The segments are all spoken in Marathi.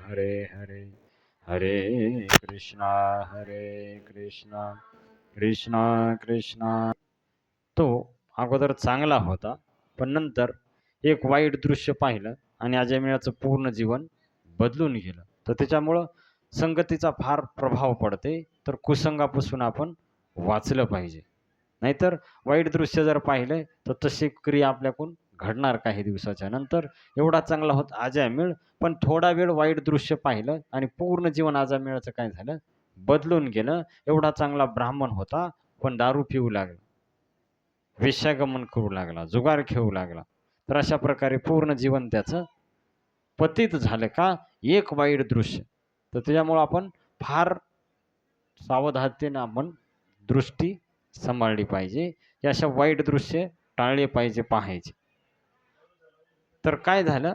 हरे हरे हरे कृष्णा कृष्णा कृष्णा. तो अगोदर चांगला होता, पण नंतर एक वाईट दृश्य पाहिलं आणि अजयमेळाचं पूर्ण जीवन बदलून गेलं. तर त्याच्यामुळं संगतीचा फार प्रभाव पडते. तर कुसंगापासून आपण वाचलं पाहिजे. नाहीतर वाईट दृश्य जर पाहिलं तर तशी क्रिया आपल्याकडून घडणार काही दिवसाच्या नंतर. एवढा चांगला होत अजयमेळ, पण थोडा वेळ वाईट दृश्य पाहिलं आणि पूर्ण जीवन अजयमेळाचं काय झालं, बदलून गेलं. एवढा चांगला ब्राह्मण होता, पण दारू पिऊ लागला, वेश्यागमन करू लागला, जुगार खेळू लागला. तर अशा प्रकारे पूर्ण जीवन त्याचं पतित झालं. का? एक वाईट दृश्य. तर त्याच्यामुळं आपण फार सावधानतेने आपण दृष्टी सांभाळली पाहिजे. हे अशा वाईट दृश्य टाळले पाहिजे पाहायचे. तर काय झालं,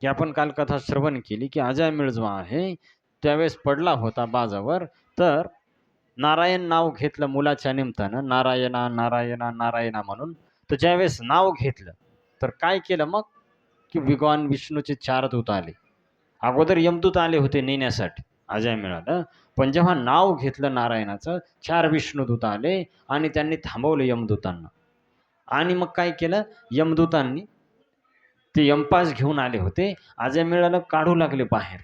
की आपण काल कथा श्रवण केली की अजयमेळ जो आहे त्यावेळेस पडला होता बाजावर. तर नारायण नाव घेतलं मुलाच्या निमित्तानं, नारायणा नारायणा नारायणा म्हणून. तर ज्यावेळेस नाव घेतलं तर काय केलं मग, की भगवान विष्णूचे 4 दूत आले. अगोदर यमदूत आले होते नेण्यासाठी अजयमेळाला, पण जेव्हा नाव घेतलं नारायणाचं 4 विष्णुदूत आले आणि त्यांनी थांबवलं यमदूतांना. आणि मग काय केलं, यमदूतांनी ते यमपास घेऊन आले होते, अजयमेळाला काढू लागले बाहेर.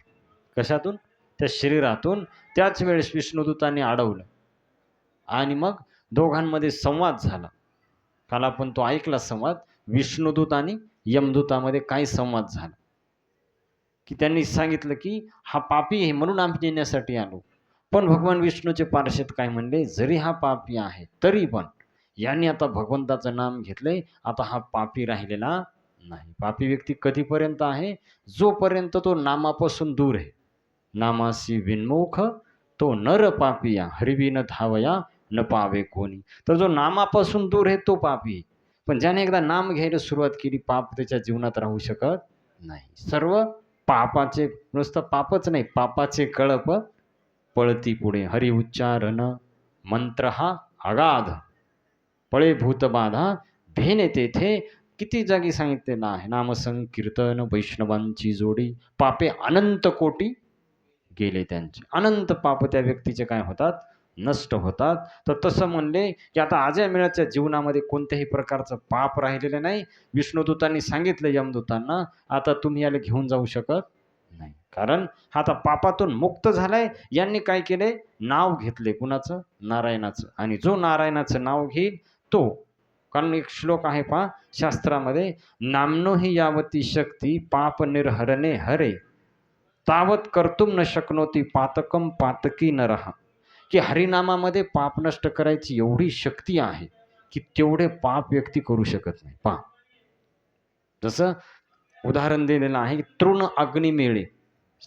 कशातून? त्या शरीरातून. त्याच वेळेस विष्णुदूतांनी अडवलं आणि मग दोघांमध्ये संवाद झाला. काल आपण तो ऐकला संवाद. विष्णुदूत आणि यमदूतामध्ये काय संवाद झाला, की त्यांनी सांगितलं की हा पापी आहे म्हणून आम्ही नेण्यासाठी आलो. पण भगवान विष्णूचे पार्षद काय म्हणले, जरी हा पापी आहे तरी पण यांनी आता भगवंताचं नाम घेतलंय, आता हा पापी राहिलेला नाही. पापी व्यक्ती कधीपर्यंत आहे, जोपर्यंत तो नामापासून दूर आहे. नामासी विन्मुख तो नर पापिया, हरिविन धावया न पावे कोणी. तर जो नामापासून दूर आहे तो पापी आहे. पण ज्याने एकदा नाम घ्यायला सुरुवात केली, पाप त्याच्या जीवनात राहू शकत नाही. सर्व पापाचे, नुसतं पापच नाही, पापाचे कळप पळती पुढे. हरि उच्चारण मंत्र हा अगाध, पळे भूतबाधा भेने तेथे. किती जागी सांगितलेलं आहे, नामसंकीर्तन वैष्णवांची जोडी, पापे अनंत कोटी गेले त्यांचे. अनंत पाप त्या व्यक्तीचे काय होतात, नष्ट होतात. तर तसं म्हणले की आता अजयमेळाच्या जीवनामध्ये कोणत्याही प्रकारचं पाप राहिलेलं नाही. विष्णुदूतांनी सांगितलं यमदूतांना, आता तुम्ही याला घेऊन जाऊ शकत नाही, कारण हा आता पापातून मुक्त झालाय. यांनी काय केले, नाव घेतले. कुणाचं? नारायणाचं. आणि जो नारायणाचं नाव घेईल तो, कारण एक श्लोक आहे पहा शास्त्रामध्ये, नामनो हि यावती शक्ती पाप निर्हरणे हरे, तावत कर्तुम न शक्नोती पातकम पातकी नरहा. की हरिनामामध्ये पाप नष्ट करायची एवढी शक्ती आहे की तेवढे पाप व्यक्ती करू शकत नाही. पहा, जसं उदाहरण दिलेलं आहे, तृण अग्नी मिळे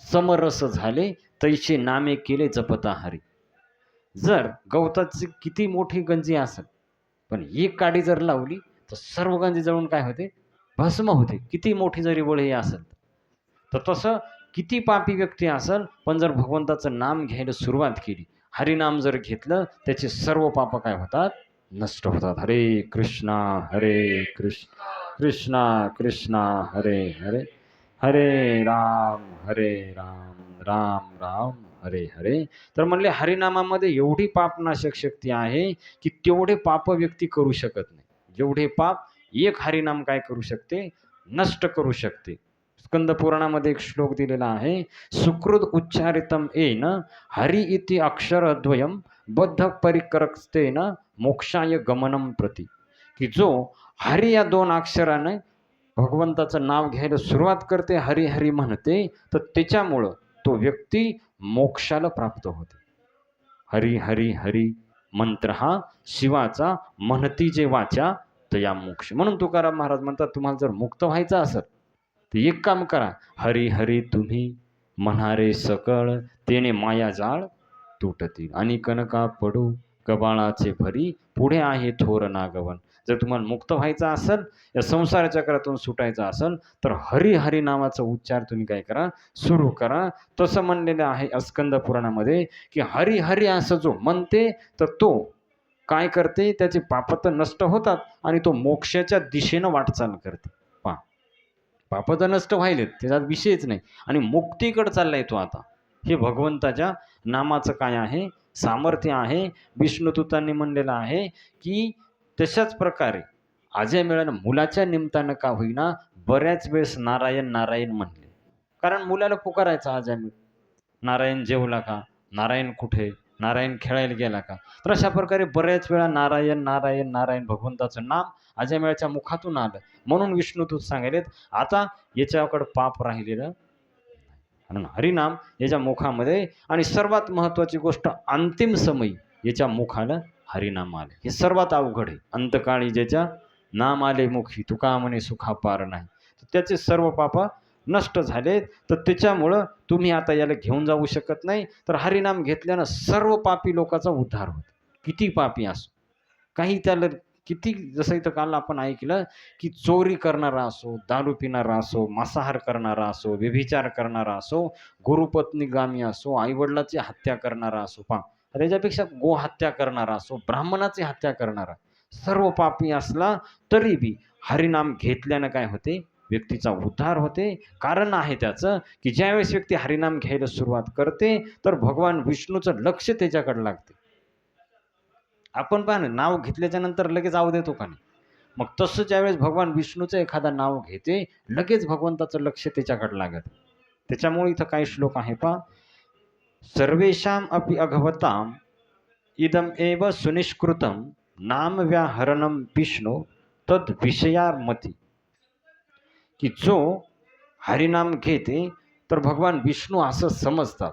समरस झाले, तैसे नामे केले जपता हरी. जर गवताची किती मोठी गंजी असेल, पण एक काडी जर लावली तर सर्व गंजी जळून काय होते, भस्म होते. किती मोठी जरी वळी असेल. तर तसं किती पापी व्यक्ती असेल, पण जर भगवंताचं नाम घ्यायला सुरुवात केली, हरिनाम जर घेतलं, त्याचे सर्व पाप काय होतात, नष्ट होतात. हरे कृष्णा कृष्ण कृष्णा कृष्णा हरे हरे, हरे राम राम राम हरे हरे. तर म्हणले हरिनामामध्ये एवढी पापनाशक शक्ती आहे की तेवढे पाप व्यक्ती करू शकत नाही. जेवढे पाप एक हरिनाम काय करू शकते, नष्ट करू शकते. स्कंद पुराणामध्ये एक श्लोक दिलेला आहे, सुकृत उच्चारितम येन हरि इति अक्षरद्वयम बद्ध परिकरस्तेन मोक्षाय गमनम प्रति. की जो हरी या 2 अक्षराने भगवंताचं नाव घ्यायला सुरुवात करते, हरी हरी म्हणते, तर त्याच्यामुळं तो व्यक्ती मोक्षाला प्राप्त होते. हरी हरी हरी मंत्र हा शिवाचा, म्हणती जे वाचा तया मोक्ष. म्हणून तुकाराम महाराज म्हणतात, तुम्हाला जर मुक्त व्हायचं असेल तर एक काम करा, हरी हरी तुम्ही म्हणारे सकळ, तेने माया जाळ तुटतील. आणि कनका पडू कबाळाचे भरी, पुढे आहे थोर नागवन. जर तुम्हाला मुक्त व्हायचं असेल, या संसार चक्रातून सुटायचं असेल, तर हरी हरी नावाचा उच्चार तुम्ही काय करा, सुरू करा. तसं म्हणलेलं आहे स्कंद पुराणामध्ये की हरी हरी असं जो म्हणते तर तो काय करते, त्याचे पाप तर नष्ट होतात आणि तो मोक्षाच्या दिशेनं वाटचाल करते. पहा, पापं तर नष्ट व्हायलेत, त्याच्यात विषयच नाही. आणि मुक्तीकडे चाललाय तो आता. हे भगवंताच्या नामाचं काय आहे? सामर्थ्य आहे. विष्णुदूतांनी म्हणलेलं आहे, की तशाच प्रकारे अजय मिळालं मुलाच्या निमित्तानं का होईना बऱ्याच वेळेस नारायण, नारायण म्हणले. कारण मुलाला पुकारायचा अजय नारायण जेवला का? नारायण कुठे? नारायण खेळायला गेला का? तर अशा प्रकारे बऱ्याच वेळा नारायण, नारायण, नारायण भगवंताचं नाम अजयमेळच्या मुखातून आलं. म्हणून विष्णुदूत सांगायलेत, आता याच्याकडे पाप राहिलेलं म्हणून हरिनाम याच्या मुखामध्ये आणि सर्वात महत्त्वाची गोष्ट अंतिम समयी याच्या मुखाला हरिनाम आले. हे सर्वात अवघड आहे. अंतकाळी ज्याच्या नाम आले मुखी तुका म्हणे सुखा पार नाही. त्याचे सर्व पाप नष्ट झाले. तर त्याच्यामुळं तुम्ही आता याला घेऊन जाऊ शकत नाही. तर हरिनाम घेतल्यानं सर्व पापी लोकांचा उद्धार होतो. किती पापी असो. काही त्याला किती जसं इथं काल आपण ऐकलं, की चोरी करणारा असो, दारू पिणारा असो, मांसाहार करणारा असो, व्यभिचार करणारा असो, गुरुपत्नीगामी असो, आई-वडिलाची हत्या करणारा असो, त्याच्यापेक्षा गोहत्या करणारा असो, ब्राह्मणाची हत्या करणारा, सर्व पापी असला तरी बी हरिनाम घेतल्यानं काय होते? व्यक्तीचा उद्धार होते. कारण आहे त्याचं, की ज्यावेळेस व्यक्ती हरिनाम घ्यायला सुरुवात करते, तर भगवान विष्णूचं लक्ष त्याच्याकडे लागते. आपण पहा ना, नाव घेतल्याच्या नंतर लगेच आव देतो का नाही? मग तसं ज्यावेळेस भगवान विष्णूचं एखादं नाव घेते, लगेच भगवंताचं लक्ष त्याच्याकडे लागत. त्याच्यामुळे इथं काही श्लोक आहे पहा. सर्वेषाम अपि अघवताम इदम एव सुनिष्कृतम नाम व्याहरणम विष्णू तद विषयार्मती. की जो हरिनाम घेते तर भगवान विष्णू असं समजतात,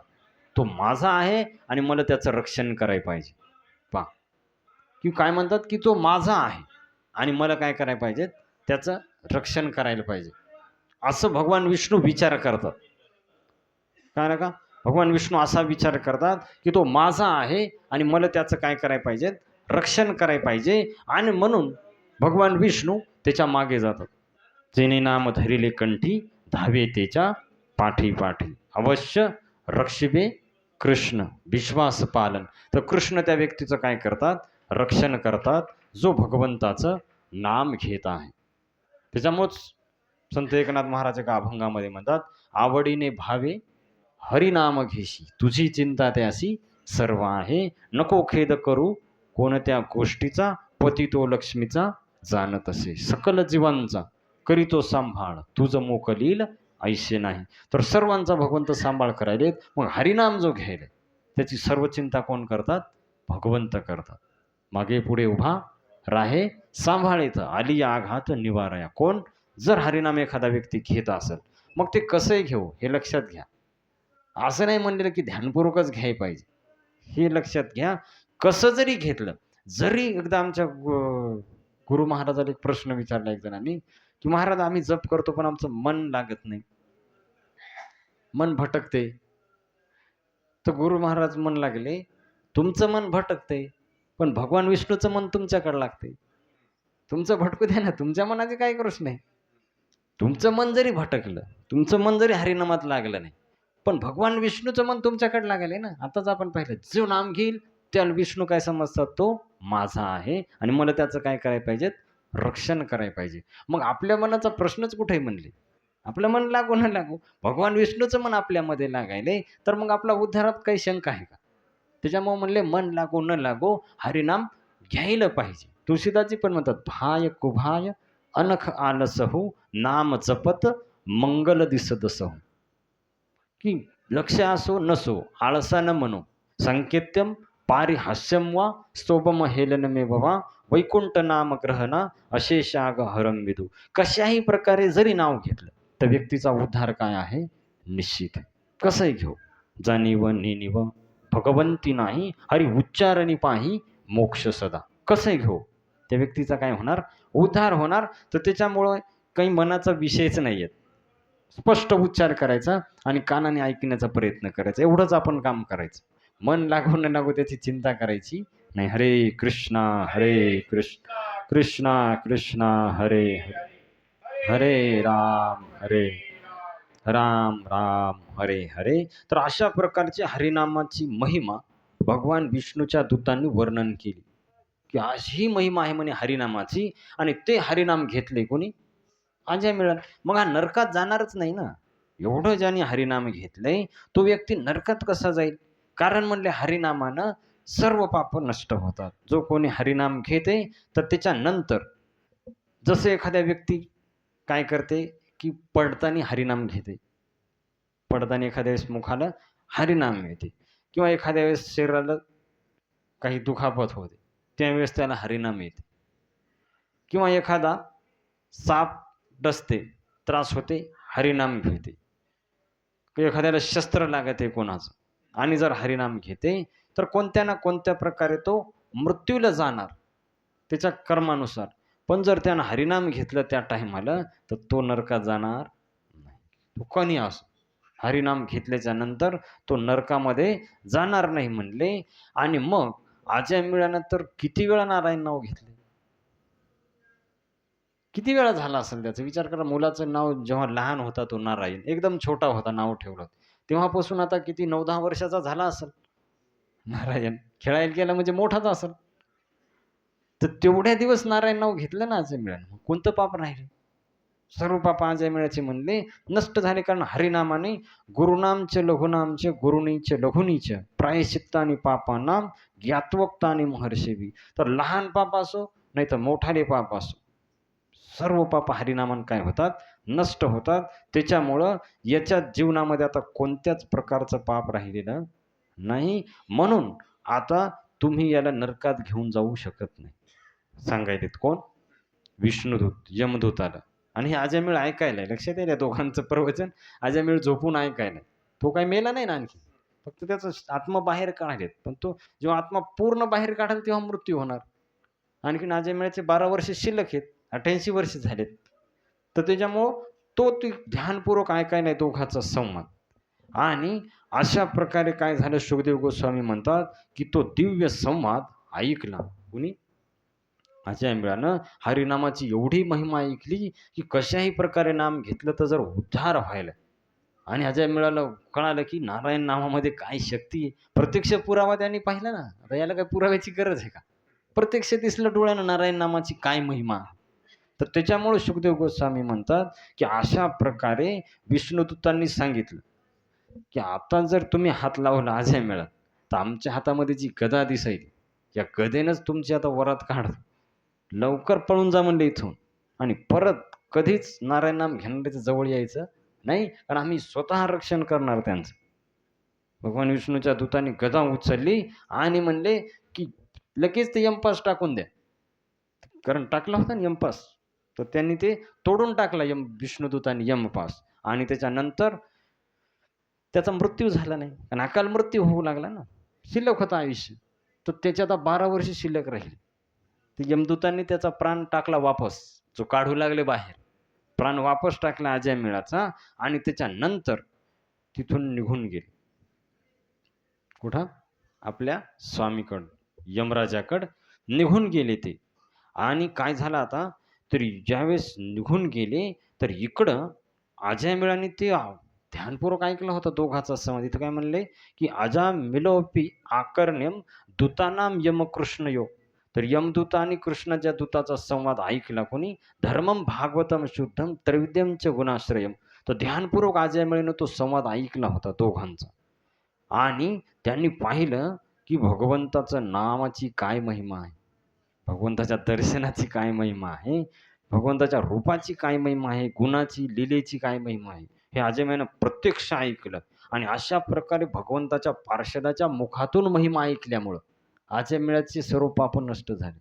तो माझा आहे आणि मला त्याचं रक्षण करायला पाहिजे. पहा की काय म्हणतात, की तो माझा आहे आणि मला काय करायला पाहिजे? त्याचं रक्षण करायला पाहिजे. असं भगवान विष्णू विचार करतात. काय का? भगवान विष्णू असा विचार करतात, की तो माझा आहे आणि मला त्याचं काय करायला पाहिजे? रक्षण करायला पाहिजे. आणि म्हणून भगवान विष्णू त्याच्या मागे जातात. जेणे नाम धरिले कंठी धावे त्याच्या पाठी पाठी अवश्य रक्षिबे कृष्ण विश्वास पालन. तर कृष्ण त्या व्यक्तीचं काय करतात? रक्षण करतात, जो भगवंताचं नाम घेत आहे. त्याच्यामुळंच संत एकनाथ महाराज एका अभंगामध्ये म्हणतात, आवडीने भावे हरिनाम घेशी तुझी चिंता त्यासी सर्व आहे. नको खेद करू कोणत्या गोष्टीचा, पती तो लक्ष्मीचा जाणत असे. सकल जीवांचा करीतो सांभाळ तुझ मोकलील ऐसे नाही. तर सर्वांचा भगवंत सांभाळ करायलेत. मग हरिनाम जो घ्यायला त्याची सर्व चिंता कोण करतात? भगवंत करतात. मागे पुढे उभा राहे सांभाळेत आली आघात निवारया. कोण? जर हरिनाम एखादा व्यक्ती घेत असेल, मग ते कसंही घेऊ हे लक्षात घ्या. असं नाही म्हणलेलं की ध्यानपूर्वकच घ्यायला पाहिजे. हे लक्षात घ्या. कसं जरी घेतलं, जरी एकदा आमच्या गुरु महाराजाला एक प्रश्न विचारला एक जणांनी, की महाराज आम्ही जप करतो पण आमचं मन लागत नाही, मन भटकते. तर गुरु महाराज मन लागले, तुमचं मन भटकते पण भगवान विष्णूचं मन तुमच्याकडे लागते. तुमचं भटकू द्या ना, तुमच्या मनाचे काही करूच नाही. तुमचं मन जरी भटकलं, तुमचं मन जरी हरिनामात लागलं नाही, पण भगवान विष्णूचं मन तुमच्याकडे लागले ना. आताच आपण पाहिलं, जो नाम घेईल त्याला विष्णू काय समजतात? तो माझा आहे आणि मला त्याचं काय करायला पाहिजे? रक्षण करायला पाहिजे. मग आपल्या मनाचा प्रश्नच कुठे म्हणले? आपलं मन लागू न लागू, भगवान विष्णूचं मन आपल्यामध्ये लागायले, तर मग आपला उद्धारात काही शंका आहे का? त्याच्यामुळे म्हणले मन लागो न लागो हरिनाम घ्यायला पाहिजे. तुळशीदासजी पण म्हणतात, भाय कुभाय अनख आलसहु नाम जपत मंगल दिसदसहु. की लक्ष असो नसो आळसा न म्हणो संकेत्यम पारिहास्यम वा स्तोभम हेलन मे भवा वैकुंठ नाम ग्रहणा अशेषाग हरम विदू. कशाही प्रकारे जरी नाव घेतलं तर व्यक्तीचा उद्धार काय आहे? निश्चित. कसंही घेऊ, जाणीव निनिव भगवंती नाही हरी उच्चारणी पाही मोक्ष सदा. कसंही घेऊ त्या व्यक्तीचा काय होणार? उद्धार होणार. तर त्याच्यामुळं काही मनाचा विषयच नाही आहेत. स्पष्ट उच्चार करायचा आणि कानाने ऐकण्याचा प्रयत्न करायचा, एवढंच आपण काम करायचं. मन लागू न लागू त्याची चिंता करायची नाही. हरे कृष्णा कृष्णा कृष्णा हरे हरे हरे राम राम हरे हरे. तर अशा प्रकारच्या हरिनामाची महिमा भगवान विष्णूच्या दूतांनी वर्णन केली, की अशी महिमा आहे म्हणे हरिनामाची. आणि ते हरिनाम घेतले कोणी? अजय मिळेल. मग हा नरकात जाणारच नाही ना. एवढं ज्याने हरिनाम घेतलंय तो व्यक्ती नरकात कसा जाईल? कारण म्हणले हरिनामानं सर्व पाप नष्ट होतात. जो कोणी हरिनाम घेते तर त्याच्यानंतर जसं एखाद्या व्यक्ती काय करते, की पडताना हरिनाम घेते. पडताना एखाद्या वेळेस मुखाला हरिनाम येते किंवा एखाद्या वेळेस शरीराला काही दुखापत होते, त्यावेळेस त्याला हरिनाम येते किंवा एखादा साप डसते, त्रास होते, हरिनाम घेते. एखाद्याला शस्त्र लागत आहे कोणाचं आणि जर हरिनाम घेते, तर कोणत्या ना कोणत्या प्रकारे तो मृत्यूला जाणार त्याच्या कर्मानुसार. पण जर त्यानं हरिनाम घेतलं त्या टायमाला तर तो नरकात जाणार नाही. तो कोणी असो, हरिनाम घेतल्याच्या नंतर तो नरकामध्ये जाणार नाही म्हणले. आणि मग अजय मिळाल्यानंतर किती वेळा नारायण नाव घेतले? किती वेळा झाला असेल त्याचा विचार करा. मुलाचं नाव जेव्हा लहान होता तो नारायण, एकदम छोटा होता नाव ठेवलं, तेव्हापासून आता किती 9-10 वर्षाचा झाला असेल नारायण. खेळायला गेला म्हणजे मोठाच असेल. तर तेवढ्या दिवस नारायण नाव घेतलं ना अजय मिळालं, कोणतं पाप राहिले? सर्व पाप अजय मिळाचे म्हणले नष्ट झाले. कारण हरिनामाने गुरुनामचे लघुनामचे गुरुनीचे लघुनीचे प्रायश्चित्तानी पापानाम ज्ञात्वक्तानी महर्षेवी. तर लहान पाप असो नाही तर मोठाले पाप असो, सर्व पाप हरिनामान काय होतात? नष्ट होतात. त्याच्यामुळं याच्या जीवनामध्ये आता कोणत्याच प्रकारचं पाप राहिलेलं नाही. म्हणून आता तुम्ही याला नरकात घेऊन जाऊ शकत नाही. सांगायलेत कोण? विष्णुदूत, यमदूत आला. आणि हे अजमेळ ऐकायला लक्षात येईल दोघांचं प्रवचन. अजमेळ झोपून ऐकायला, तो काही मेला नाही ना आणखी, फक्त त्याचं आत्मा बाहेर काढालेत. पण तो जेव्हा आत्मा पूर्ण बाहेर काढाल तेव्हा मृत्यू होणार. आणखीन अजमेळचे 12 वर्ष शिल्लक आहेत, 88 वर्ष झालेत. तर त्याच्यामुळं तो ध्यानपूर्वक ऐकायला दोघांचा संवाद. आणि अशा प्रकारे काय झालं, शुकदेव गोस्वामी म्हणतात की तो दिव्य संवाद ऐकला कुणी? अजय मिळानं. हरिनामाची एवढी महिमा ऐकली की कशाही प्रकारे नाम घेतलं तर जर उद्धार व्हायला. आणि अजय मिळालं कळालं की नारायण नामामध्ये काय शक्ती आहे. प्रत्यक्ष पुरावा त्यांनी पाहिला ना. आता याला काय पुराव्याची गरज आहे का? प्रत्यक्ष दिसलं डोळ्यानं नारायण नामाची काय महिमा. तर त्याच्यामुळे शुकदेव गोस्वामी म्हणतात की अशा प्रकारे विष्णुदूतांनी सांगितलं की आता जर तुम्ही हात लावला अजय मिळाल तर आमच्या हातामध्ये जी गदा दिसायली या गदेनंच तुमची आता वरात काढ. लवकर पळून जा म्हणले इथून आणि परत कधीच नारायण नाम घेणाऱ्याच्या जवळ यायचं नाही, कारण आम्ही स्वतः रक्षण करणार त्यांचं. भगवान विष्णूच्या दूतांनी गदा उचलली आणि म्हणले की लगेच ते यमपास टाकून द्या. कारण टाकला होता ना यमपास, तर त्यांनी ते तोडून टाकला विष्णुदूतांनी यमपास. आणि त्याच्यानंतर त्याचा मृत्यू झाला नाही, कारण अकाल मृत्यू होऊ लागला ना. शिल्लक होता आयुष्य, तर त्याच्यात 12 वर्ष शिल्लक राहील. तर यमदूतांनी त्याचा प्राण टाकला वापस, जो काढू लागले बाहेर, प्राण वापस टाकला अजय मिळाचा. आणि त्याच्यानंतर तिथून निघून गेले. कुठं? आपल्या स्वामीकडं, यमराजाकडं निघून गेले ते. आणि काय झालं आता, तर ज्यावेळेस निघून गेले तर इकडं अजय मिळाने ते ध्यानपूर्वक ऐकलं होतं दोघाचा संवाद. इथं काय म्हणले की अजा मिलोपी आकर्ण्यम दूतानाम यमकृष्णयो. तर यमदूत आणि कृष्णाच्या दूताचा संवाद ऐकला कोणी? धर्मम भागवतम शुद्धम त्रैविध्यमच गुणाश्रयम. तर ध्यानपूर्वक अजय मिळेनं तो संवाद ऐकला होता दोघांचा. आणि त्यांनी पाहिलं की भगवंताचं नामाची काय महिमा आहे, भगवंताच्या दर्शनाची काय महिमा आहे, भगवंताच्या रूपाची काय महिमा आहे, गुणाची लीलेची काय महिमा आहे, हे अजयमेनं प्रत्यक्ष ऐकलं. आणि अशा प्रकारे भगवंताच्या पार्षदाच्या मुखातून महिमा ऐकल्यामुळं अजयमेळाचे सर्व पाप नष्ट झाले.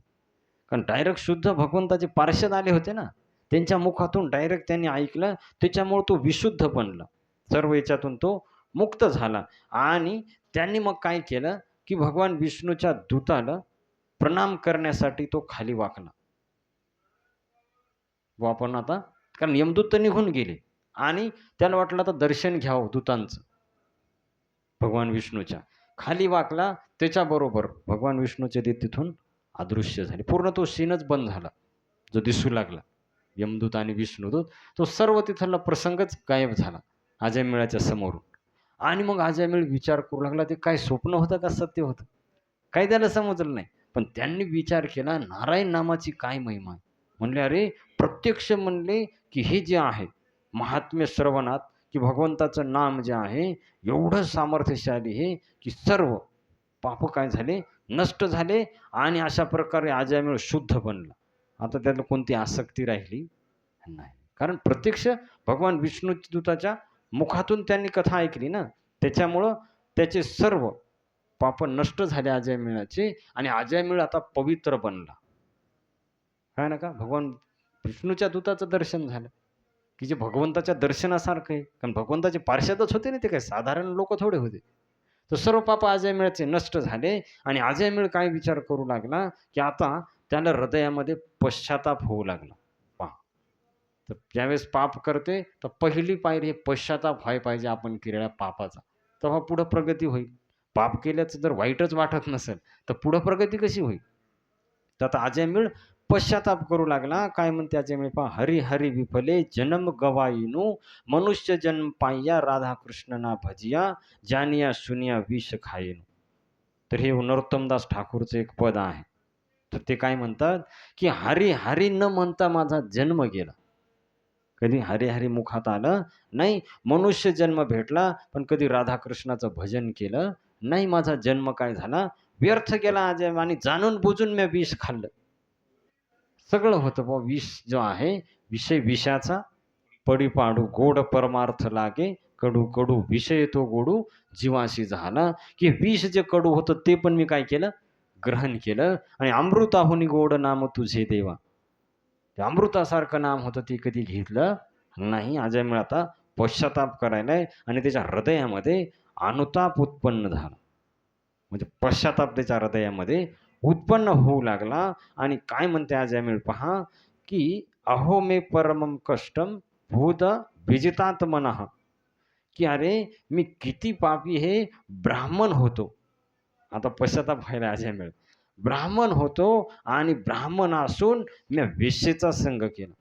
कारण डायरेक्ट शुद्ध भगवंताचे पार्षद आले होते ना, त्यांच्या मुखातून डायरेक्ट त्यांनी ऐकलं. त्याच्यामुळे तो विशुद्ध बनला, सर्व याच्यातून तो मुक्त झाला. आणि त्यांनी मग काय केलं की भगवान विष्णूच्या दूताला प्रणाम करण्यासाठी तो खाली वाकला. आपण आता, कारण यमदूत तर निघून गेले आणि त्याला वाटलं आता दर्शन घ्यावं दूतांचं. भगवान विष्णूच्या खाली वाकला, त्याच्याबरोबर भगवान विष्णूचे ते तिथून अदृश्य झाले. पूर्ण तो सीनच बंद झाला जो दिसू लागला, यमदूत आणि विष्णुदूत. तो सर्व तिथला प्रसंगच गायब झाला अजयमेळाच्या समोरून. आणि मग अजयमेळ विचार करू लागला ते काय स्वप्न होतं का सत्य होतं, काही त्याला समजलं नाही. पण त्यांनी विचार केला नारायण नामाची काय महिमा आहे. म्हणले अरे प्रत्यक्ष म्हणले की हे जे आहे महात्म्य श्रवणात, की भगवंताचं नाम जे आहे एवढं सामर्थ्यशाली आहे की सर्व पाप काय झाले, नष्ट झाले आणि अशा प्रकारे अजामिळ शुद्ध बनला. आता त्याला कोणती आसक्ती राहिली नाही. कारण प्रत्यक्ष भगवान विष्णू दूताच्या मुखातून त्यांनी कथा ऐकली ना, त्याच्यामुळं त्याचे सर्व पाप नष्ट झाले अजयमिळाचे आणि अजयमिळ आता पवित्र बनला. काय ना का भगवान विष्णूच्या दूताचं दर्शन झालं, की जे भगवंताच्या दर्शनासारखं आहे. कारण भगवंताचे पार्षदच होते ना, ते काय साधारण लोक थोडे होते. तर सर्व पाप अजयमिळाचे नष्ट झाले आणि अजयमिळ काय विचार करू लागला, की आता त्याला हृदयामध्ये पश्चाताप होऊ लागला. पहा, तर ज्यावेळेस पाप करते तर पहिली पायरी हे पश्चाताप व्हायला पाहिजे आपण केलेल्या पापाचा. तेव्हा पुढं प्रगती होईल. पाप केल्याचं जर वाईटच वाटत नसेल, तर पुढं प्रगती कशी होईल? तर आता अजयमिळ पश्चाताप करू लागला. काय म्हणते अजयमिळ पहा, "हरी हरी विफले जन्म गवाईनो, मनुष्य जन्म पाहिया राधाकृष्ण ना भजिया, जानिया सुनिया विष खाईनो." तर हे नरोत्तमदास ठाकूरचं एक पद आहे. तर ते काय म्हणतात, की "हरी हरी न म्हणता माझा जन्म गेला." कधी हरी हरी मुखात आलं नाही. मनुष्य जन्म भेटला, पण कधी राधाकृष्णाचं भजन केलं नाही. माझा जन्म काय झाला, व्यर्थ गेला अजय आणि जाणून बुजून मी विष खाल्लं. सगळं होतं बुवा विष जो आहे, विषय विषाचा पडी पाडू गोड परमार्थ लागे, कडू कडू विषय तो गोडू जीवाशी झाला, की विष जे कडू होतं ते पण मी काय केलं, ग्रहण केलं आणि अमृताहुनी गोड नाम तुझे देवा. ते अमृतासारखं नाम होतं ते कधी घेतलं नाही. अजयमिळ आता पश्चाताप करायलाय आणि त्याच्या हृदयामध्ये अनुताप उत्पन्न झाला. म्हणजे पश्चाताप त्याच्या हृदयामध्ये उत्पन्न होऊ लागला आणि काय म्हणते अजयमिळ पहा, की "अहो मे परमं कष्टम भूत विजितात मनः." की अरे मी किती पापी हे ब्राह्मण होतो. आता पश्चाताप व्हायला अजयमिळ. ब्राह्मण होतो आणि ब्राह्मण असून मी वेश्येचा संग केला.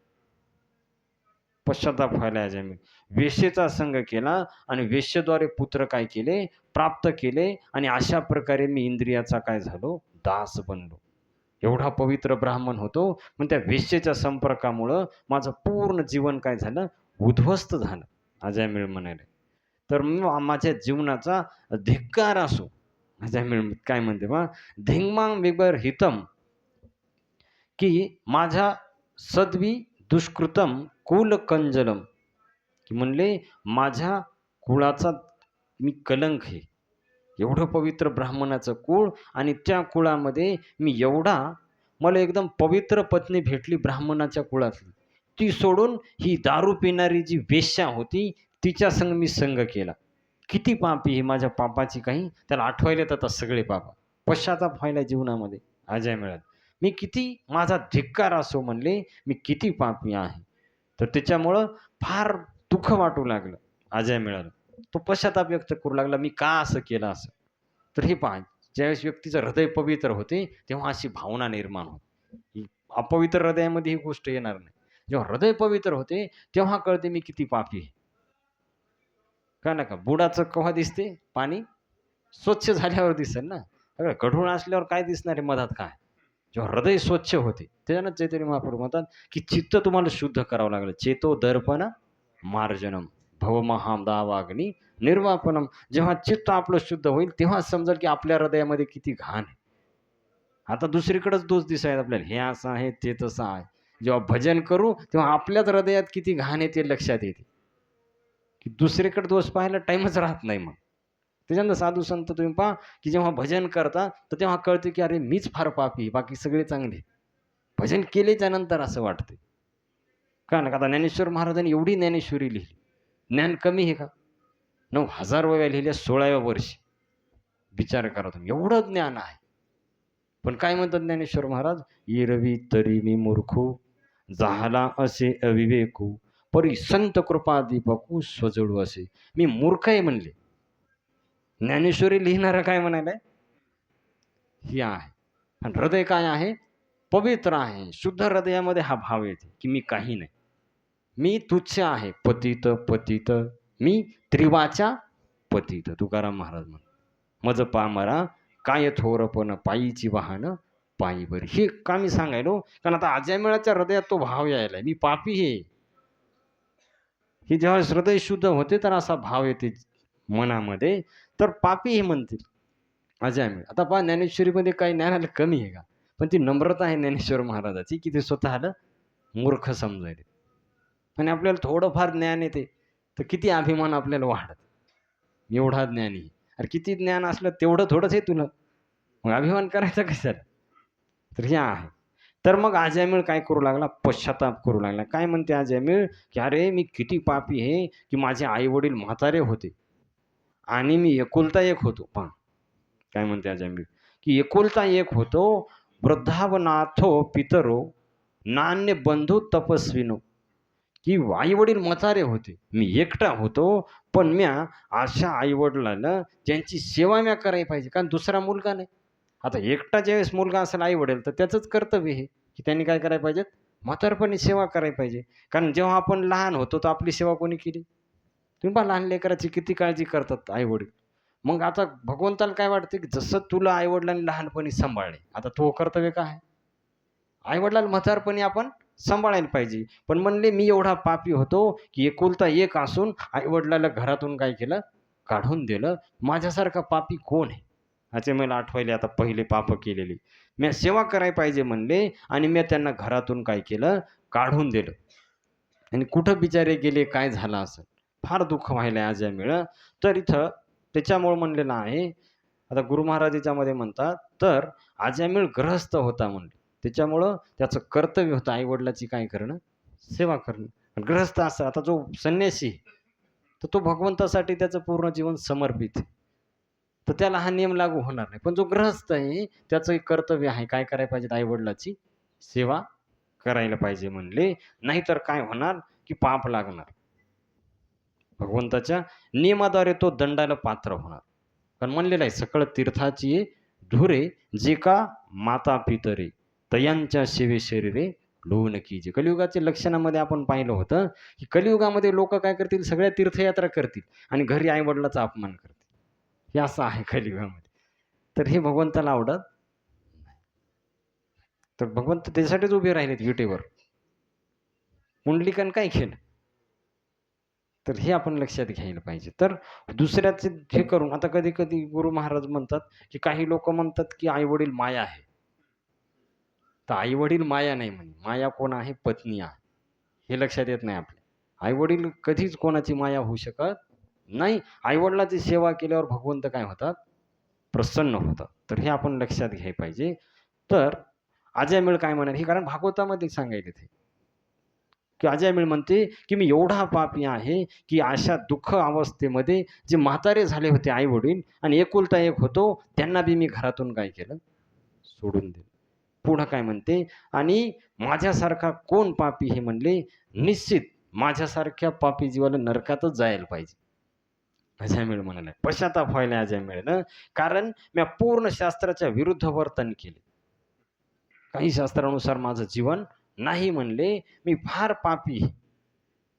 पश्चाताप व्हायला अजयमिळ. वेश्येचा संग केला आणि वेश्येद्वारे पुत्र काय केले, प्राप्त केले आणि अशा प्रकारे मी इंद्रियाचा काय झालो, दास बनलो. एवढा पवित्र ब्राह्मण होतो, पण त्या वेश्येच्या संपर्कामुळं माझं पूर्ण जीवन काय झालं, उद्ध्वस्त झालं. अजयमिळ म्हणाले. तर माझ्या जीवनाचा धिक्कार असो. अजयमिळ काय म्हणते पहा, "धिंगमां विबर्हितं की माझ्या सद्वी दुष्कृतम कुलकंजलम." की म्हणले माझ्या कुळाचा मी कलंक आहे. एवढं पवित्र ब्राह्मणाचं कुळ आणि त्या कुळामध्ये मी एवढा मला एकदम पवित्र पत्नी भेटली ब्राह्मणाच्या कुळातली. ती सोडून ही दारू पिणारी जी वेश्या होती तिच्या संग मी संग केला. किती पापी ही माझ्या पापाची काही त्याला आठवायला येतात सगळे पाप. पश्चाताप व्हायला जीवनामध्ये अजय मिळत. मी किती माझा धिक्कार असो म्हणले, मी किती पापी आहे. तर त्याच्यामुळं फार दुःख वाटू लागलं अजय मिळालं. तो पश्चाताप व्यक्त करू लागला, मी का असं केलं असं. तर हे पहा, ज्यावेळेस व्यक्तीचं हृदय पवित्र होते, तेव्हा अशी भावना निर्माण होते. ही अपवित्र हृदयामध्ये ही गोष्ट येणार नाही. जेव्हा हृदय पवित्र होते, तेव्हा कळते मी किती पापी आहे. का ना का बुडाचं केव्हा दिसते पाणी स्वच्छ झाल्यावर दिसेल ना. अगं गढूळ असल्यावर काय दिसणार आहे मधात काय. जेव्हा हृदय स्वच्छ होते त्याच्यानं चैतन्य महाप्रभू म्हणतात की चित्त तुम्हाला शुद्ध करावं लागलं. चेतो दर्पण मार्जनम भवमहादावाग्नी निर्वापनम. जेव्हा चित्त आपलं शुद्ध होईल तेव्हा समजेल की आपल्या हृदयामध्ये किती घाण आहे. आता दुसरीकडेच दोष दिसायला आपल्याला, हे असं आहे ते तसं आहे. जेव्हा भजन करू तेव्हा आपल्याच हृदयात किती घाण आहे ते लक्षात येते, की दुसरीकडे दोष पाहायला टाइमच राहत नाही. मग त्याच्यानंतर साधू संत तुम्ही पहा, की जेव्हा भजन करता तर तेव्हा कळते की अरे मीच फार पापी, बाकी सगळे चांगले. भजन केल्याच्या नंतर असं वाटते. का ना, आता ज्ञानेश्वर महाराजांनी एवढी ज्ञानेश्वरी लिहिली, ज्ञान कमी आहे का? 9,000 वया लिहिल्या 16व्या वर्षी. विचार करा तुम्ही, एवढं ज्ञान आहे. पण काय म्हणतात ज्ञानेश्वर महाराज, "एरवी तरी मी मूर्खू, झाला असे अविवेकू, परी संत कृपा दीपकू स्वजडू असे." मी मूर्ख आहे म्हणले. ज्ञानेश्वरी लिहिणारा काय म्हणालाय, ही आहे. आणि हृदय काय आहे, पवित्र आहे. शुद्ध हृदयामध्ये हा भाव येते की मी काही नाही, मी तुच्छ आहे. पतित पतित मी त्रिवाचा पतित. तुकाराम महाराज म्हण, मज पामरा काय थोरपण पायीची वाहन, पायी बरी. हे का मी सांगायलो, कारण आता अजामिळाच्या हृदयात तो भाव यायलाय, मी पापी आहे. ही जेव्हा हृदय शुद्ध होते तर असा भाव येते मनामध्ये, तर पापी हे म्हणतील अजामिळ. आता पहा ज्ञानेश्वरीमध्ये काही ज्ञानाला कमी आहे का? पण ती नम्रता आहे ज्ञानेश्वर महाराजाची, की ते स्वतःला मूर्ख समजायले. आणि आपल्याला थोडंफार ज्ञान येते, तर किती अभिमान आपल्याला वाढत. एवढा ज्ञानी आहे. अरे किती ज्ञान असलं तेवढं थोडंच आहे तुला. मग अभिमान करायचा कशाला? तर हे आहे. तर मग अजामिळ काय करू लागला? पश्चाताप करू लागला. काय म्हणते अजामिळ, की "अरे मी किती पापी आहे, की माझे आई-वडील म्हातारे होते आणि मी एकुलता एक होतो." पहा काय म्हणते अजामिळ, की "एकुलता एक होतो, वृद्धावनाथो पितरो, नान्य बंधू तपस्विनो." की आई-वडील म्हातारे होते. मी एकटा होतो, पण म्या अशा आई-वडिलांना त्यांची सेवा म्या करायला पाहिजे. कारण दुसरा मुलगा नाही. आता एकटा ज्यावेळेस मुलगा असेल आई-वडील, तर त्याचंच कर्तव्य आहे, की त्यांनी काय करायला पाहिजे? म्हातारपणी सेवा करायला पाहिजे. कारण जेव्हा आपण लहान होतो, तर आपली सेवा कोणी केली? तुम्ही पहा लहान लेकराची किती काळजी करतात आई-वडील. मग आता भगवंताला काय वाटतं, की जसं तुला आई-वडिलांनी लहानपणी सांभाळले, आता तो कर्तव्य काय आहे? आई-वडिलांना म्हातारपणी आपण सांभाळायला पाहिजे. पण म्हणले मी एवढा पापी होतो, की एकुलता एक असून आई-वडिलाला घरातून काय केलं? काढून दिलं. माझ्यासारखा पापी कोण आहे? असे मला आठवायले आता पहिले पाप केलेली. मी सेवा करायला पाहिजे म्हणले आणि मी त्यांना घरातून काय केलं? काढून दिलं. आणि कुठं बिचारे गेले, काय झालं असेल? फार दुःख व्हायलंय अजामिळ. तर इथं त्याच्यामुळं म्हणलेलं आहे, आता गुरु महाराज याच्यामध्ये म्हणतात, तर अजामिळ गृहस्थ होता म्हणले. त्याच्यामुळं त्याचं कर्तव्य होतं आई-वडिलाची काय करणं? सेवा करणं. गृहस्थ असा आता जो संन्यासी आहे, तर तो भगवंतासाठी त्याचं पूर्ण जीवन समर्पित आहे. तर त्याला हा नियम लागू होणार नाही. पण जो गृहस्थ आहे, त्याचं एक कर्तव्य आहे. काय करायला पाहिजे? आई-वडिलाची सेवा करायला पाहिजे म्हणले. नाहीतर काय होणार, की पाप लागणार. भगवंताच्या नियमाद्वारे तो दंडाला पात्र होणार. कारण म्हणलेलं आहे, सकळ तीर्थाची धुरे जे का माता पितरे तयांच्या सेवे शरीरे लोन कीजे. कलियुगाच्या लक्षणामध्ये आपण पाहिलं होतं, की कलियुगामध्ये लोक काय करतील? सगळ्या तीर्थयात्रा करतील आणि घरी आई-वडिलांचा अपमान करतील. हे असं आहे कलियुगामध्ये. तर हे भगवंताला आवडत. तर भगवंत त्याच्यासाठीच उभे राहिलेत विटेवर. पुंडलिकानं काय केलं? तर हे आपण लक्षात घ्यायला पाहिजे. तर दुसऱ्याचे हे करून आता कधी-कधी गुरु महाराज म्हणतात, की काही लोकं म्हणतात, की आई-वडील माया आहे. तर आई-वडील माया नाही म्हणे. माया कोण आहे? पत्नी आहे. हे लक्षात येत नाही आपल्या. आई-वडील कधीच कोणाची माया होऊ शकत नाही. आई-वडिलांची सेवा केल्यावर भगवंत काय होतात? प्रसन्न होतात. तर हे आपण लक्षात घ्यायला पाहिजे. तर अजामिळ काय म्हणाले? हे कारण भागवतामध्ये सांगितले ते. की अजामिळ म्हणते, की मी एवढा पापी आहे, की अशा दुःख अवस्थेमध्ये जे म्हातारे झाले होते आई-वडील आणि एकुलता एक होतो, त्यांना बी मी घरातून काय केलं? सोडून दिलं. पुढं काय म्हणते? आणि माझ्यासारखा कोण पापी हे म्हणले, निश्चित माझ्यासारख्या पापी जीवाला नरकातच जायला पाहिजे. अजामिळ म्हणाला. पश्चाताप व्हायला अजामिळनं, कारण मी पूर्ण शास्त्राच्या विरुद्ध वर्तन केले. काही शास्त्रानुसार माझं जीवन नाही म्हणले, मी फार पापी आहे.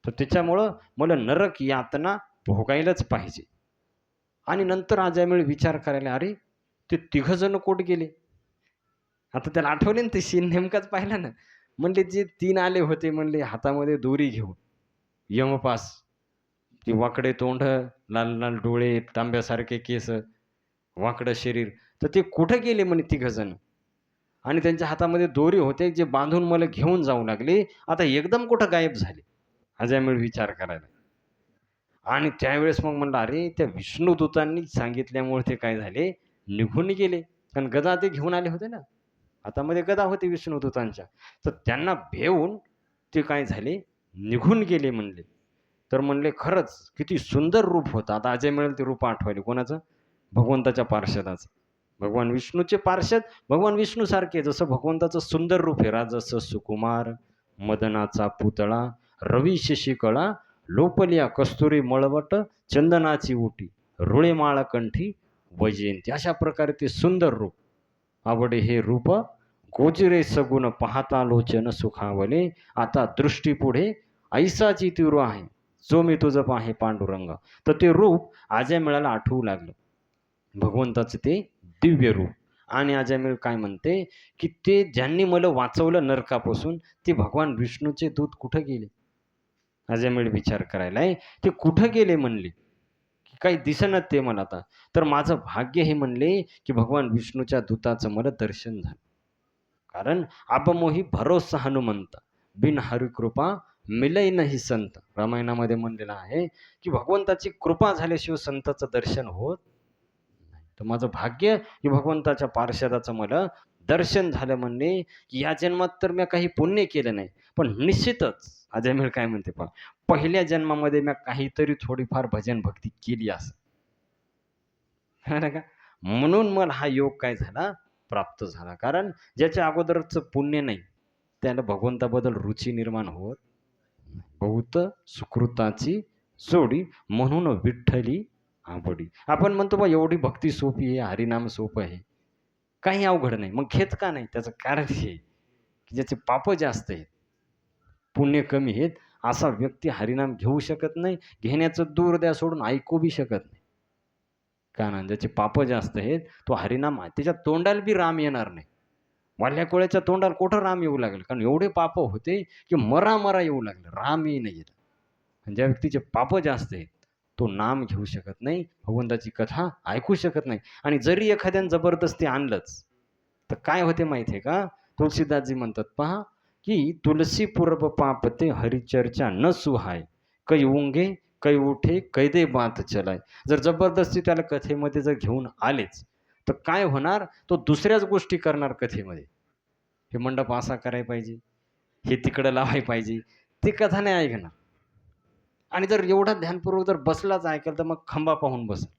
तर त्याच्यामुळं मला नरक यातना भोगायलाच पाहिजे. आणि नंतर अजामिळ विचार करायला, अरे ते तिघजण कुठे गेले? आता त्याला आठवले ना ते सीन नेमकाच पाहिला ना. म्हणले जे 3 आले होते म्हणले हातामध्ये दोरी घेऊन, यमपास. ती वाकडे तोंड, लाल-लाल डोळे, तांब्यासारखे केस, वाकडं शरीर. तर ते कुठे गेले म्हणे तिघजण? आणि त्यांच्या हातामध्ये दोरी होते, जे बांधून मला घेऊन जाऊ लागले. आता एकदम कुठं गायब झाले? अजामिळ विचार करायला. आणि त्यावेळेस मग म्हणलं, "अरे, त्या विष्णुदूतांनी सांगितल्यामुळे ते काय झाले, निघून गेले." कारण गदा ते घेऊन आले होते ना. हातामध्ये गदा होती विष्णुदूतांच्या. तर त्यांना भेऊन ते काय झाले, निघून गेले म्हणले. तर म्हणले, "खरंच किती सुंदर रूप होतं." आता अजामिळाला ते रूप आठवले. कोणाचं? भगवंताच्या पार्षदाचं. भगवान विष्णूचे पार्षद भगवान विष्णूसारखे. जसं भगवंताचं सुंदर रूप आहे. राजस सुकुमार, मदनाचा पुतळा, रवी शशिकळा, लोपलिया कस्तुरी मळवट, चंदनाची उटी, रुळे माळ कंठी, वैजयंती. अशा प्रकारे ते सुंदर रूप. आवडे हे रूप गोजिरे सगुण पाहता लोचन सुखावले. आता दृष्टीपुढे ऐसाची तीव्र आहे, जो मी तुझं पाहे पांडुरंग. तर ते रूप आजय मिळाला आठवू लागलं. भगवंताचं ते दिव्य रूप. आणि अजामिळ काय म्हणते, की ते ज्यांनी मला वाचवलं नरकापासून ते भगवान विष्णूचे दूत कुठं गेले? अजामिळ विचार करायलाय, ते कुठं गेले म्हणले, की काही दिसेनात ते मला आता. तर माझं भाग्य हे म्हणले, की भगवान विष्णूच्या दूताचं मला दर्शन झालं. कारण "आपमोही भरोसा हनुमंत, बिन हरिकृपा मिलय नाही संत." रामायणामध्ये म्हणलेलं आहे, की भगवंताची कृपा झाल्याशिवाय संताचं दर्शन होत नाही. तर माझं भाग्य, की भगवंताच्या पार्षदाचं मला दर्शन झालं म्हणणे, की या जन्मात तर मी काही पुण्य केलं नाही. पण निश्चितच अजमेर काय म्हणते पहा, पहिल्या जन्मामध्ये मी काहीतरी थोडीफार भजन भक्ती केली असेल. हां का? म्हणून मला हा योग काय झाला, प्राप्त झाला. कारण ज्याच्या अगोदरचं पुण्य नाही, त्याला भगवंताबद्दल रुची निर्माण होत नाही. बहुत सुकृताची जोडी म्हणून विठ्ठली आवडी. आपण म्हणतो बा एवढी भक्ती सोपी आहे, हरिनाम सोपं आहे. काही अवघड नाही. मग घेत का नाही? त्याचं कारण हे आहे, की ज्याचे पाप जास्त आहेत, पुण्य कमी आहेत, असा व्यक्ती हरिनाम घेऊ शकत नाही. घेण्याचं दूर द्या सोडून ऐकू बी शकत नाही. कारण ज्याचे पाप जास्त आहेत, तो हरिनाम त्याच्या तोंडाला बी राम येणार नाही. वाल्याकोळ्याच्या तोंडाला कुठं राम येऊ लागेल? कारण एवढे पाप होते, की मरा-मरा येऊ लागले. रामही नाही येत. आणि ज्या व्यक्तीचे पाप जास्त आहेत, तो नाम घेऊ शकत नाही, भगवंताची कथा ऐकू शकत नाही. आणि जरी एखाद्याने जबरदस्ती आणलंच, तर काय होते माहिती आहे का? तुलसीदासजी म्हणतात पहा, की "तुलसी पूर्व पाप ते हरिचर्चा न सुहाय, कै उंगे, कै उठे, कैदे बात चलाय." जर जबरदस्ती त्याला कथेमध्ये जर घेऊन आलेच, तर काय होणार? तो दुसऱ्याच गोष्टी करणार कथेमध्ये. हे मंडप असा करायला पाहिजे, हे तिकडं लावायला पाहिजे. ती कथा नाही ऐकणार. आणि जर एवढा ध्यानपूर्वक जर बसलाच ऐकायला, तर मग खंबा पाहून बसेल.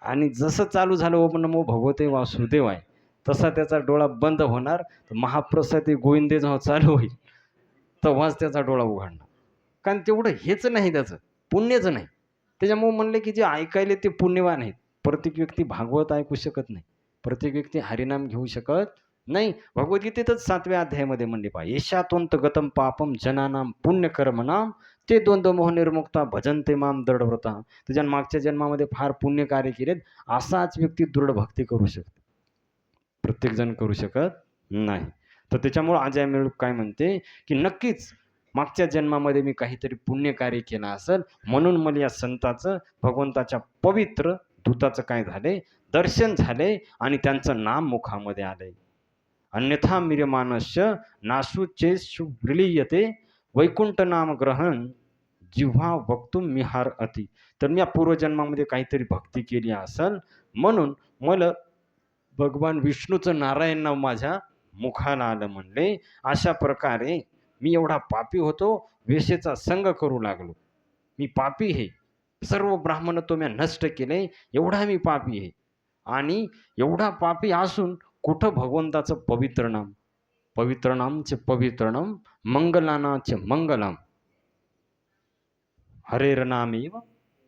आणि जसं चालू झालं ओम नमो भगवते वासुदेवाय, तसा त्याचा डोळा बंद होणार. तर महाप्रसादी गोविंदे जेव्हा चालू होईल, तेव्हाच त्याचा डोळा उघडणार. कारण तेवढं हेच नाही त्याचं, पुण्यच नाही. त्याच्यामुळे म्हणले, की जे ऐकायले ते पुण्यवान आहेत. प्रत्येक व्यक्ती भागवत ऐकू शकत नाही. प्रत्येक व्यक्ती हरिनाम घेऊ शकत नाही. भगवद्गीतेतच 7व्या अध्यायामध्ये म्हणले पहा, "येशातोंत गतम पापम जनानां पुण्यकर्मणां ते द्वंद्व मोह निर्मुक्ता भजन्ते माम दृढव्रता." त्याच्या मागच्या जन्मामध्ये फार पुण्य कार्य केलेत, असाच व्यक्ती दृढ भक्ती करू शकतो. प्रत्येकजण करू शकत नाही. तर त्याच्यामुळं अजय मिळूक काय म्हणते, की नक्कीच मागच्या जन्मामध्ये मी काहीतरी पुण्यकार्य केलं असेल, म्हणून मला या संताचं, भगवंताच्या पवित्र दूताचं काय झालंय, दर्शन झालंय आणि त्यांचं नाम मुखामध्ये आलंय. अन्यथा मिर्यमानस्य नासूचेषु विलीयते वैकुंठ नाम ग्रहण जिव्हा वक्तुम मिहार अति. तर मी या पूर्वजन्मामध्ये काहीतरी भक्ती केली असेल, म्हणून मला भगवान विष्णूचं नारायण नाव माझ्या मुखाला आलं म्हणले. अशा प्रकारे मी एवढा पापी होतो, वेश्येचा संग करू लागलो. मी पापी आहे. सर्व ब्राह्मणत्व मी नष्ट केले. एवढा मी पापी आहे. आणि एवढा पापी असून कुठं भगवंताचं पवित्र नाम, पवित्र नामचे पवित्र नाम, मंगलानाचे मंगलम, हरेर नामेव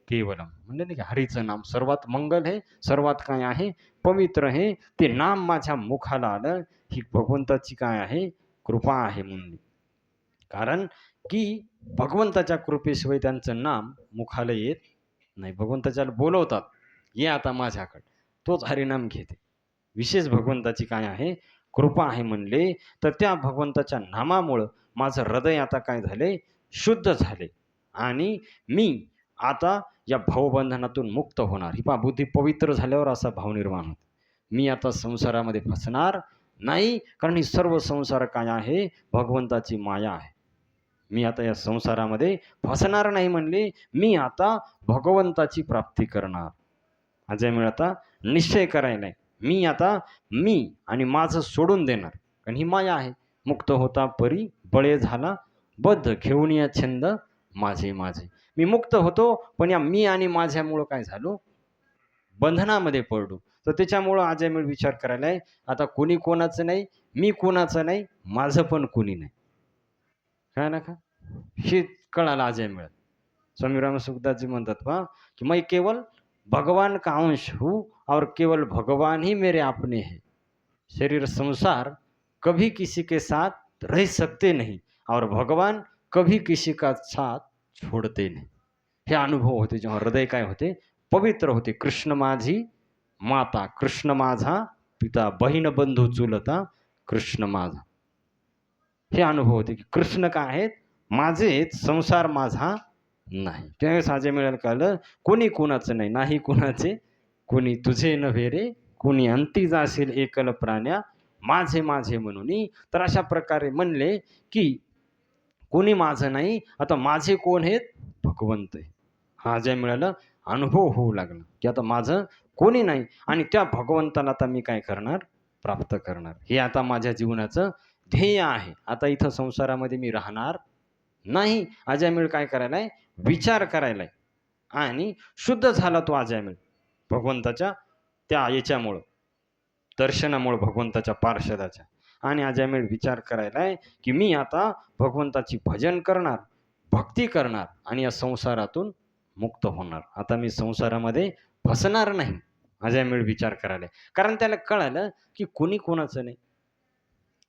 केवलम. म्हणजे नाही का हरीचं नाम सर्वात मंगल आहे, सर्वात काय आहे, पवित्र आहे. ते नाम माझ्या मुखाला आलं, ही भगवंताची काय आहे, कृपा आहे म्हणून. कारण की भगवंताच्या कृपेशिवाय त्यांचं नाम मुखाला येत नाही. भगवंताच्याला बोलवतात, "ये आता माझ्याकडे." तोच हरिनाम घेते. विशेष भगवंताची काय आहे, कृपा आहे म्हणले. तर त्या भगवंताच्या नामामुळं माझं हृदय आता काय झाले, शुद्ध झाले. आणि मी आता या भावबंधनातून मुक्त होणार. ही पहा बुद्धी पवित्र झाल्यावर असा भाव निर्माण होतो. मी आता संसारामध्ये फसणार नाही, कारण ही सर्व संसार काय आहे, भगवंताची माया आहे. मी आता या संसारामध्ये फसणार नाही म्हणले. मी आता भगवंताची प्राप्ती करणार. अजय आता निश्चय करायला आहे. मी आता मी आणि माझं सोडून देणार. कारण ही माया आहे. मुक्त होता परी बळे झाला बद्ध घेऊन या छंद माझे माझे. मी मुक्त होतो, पण या मी आणि माझ्यामुळं काय झालो, बंधनामध्ये पडलो. तर त्याच्यामुळं अजय मी विचार करायला आहे, आता कोणी कोणाचं नाही, मी कोणाचं नाही, माझं पण कोणी नाही. कळलं का? हे कळालं अजय मिळत. स्वामी राम सुखदासजी म्हणतात पहा, की मैं केवल भगवान का अंश हूँ और केवल भगवान ही मेरे अपने हैं. शरीर संसार कभी किसी के साथ रह सकते नहीं और भगवान कभी किसी का साथ छोड़ते नहीं. हे अनुभव होते जेव्हा हृदय काय होते, पवित्र होते. कृष्ण माझी माता, कृष्ण माझा पिता बहीण बंधू चुलता कृष्ण माझा. हे अनुभव होते की कृष्ण काय आहेत, माझे आहेत, संसार माझा नाही. त्यावेळेस आजे मिळायला कळलं कोणी कुणाचं नाही, नाही कुणाचे कोणी तुझे नव्हे रे, कोणी अंती जाशील एकल प्राण्या माझे माझे म्हणून. तर अशा प्रकारे म्हणले की कोणी माझं नाही, आता माझे कोण आहेत, भगवंत आहे. हा ज्या मिळाला अनुभव होऊ लागला की आता माझं कोणी नाही आणि त्या भगवंताला आता मी काय करणार, प्राप्त करणार. हे आता माझ्या जीवनाचं ध्येय आहे. आता इथं संसारामध्ये मी राहणार नाही. अजामिळ काय करायलाय, विचार करायलाय आणि शुद्ध झाला तो अजामिळ भगवंताच्या त्या याच्यामुळं, दर्शनामुळं भगवंताच्या पार्षदाच्या. आणि अजामिळ विचार करायलाय की मी आता भगवंताची भजन करणार, भक्ती करणार आणि या संसारातून मुक्त होणार. आता मी संसारामध्ये फसणार नाही. अजामिळ विचार करायलाय. कारण त्याला कळालं की कोणी कोणाचं नाही.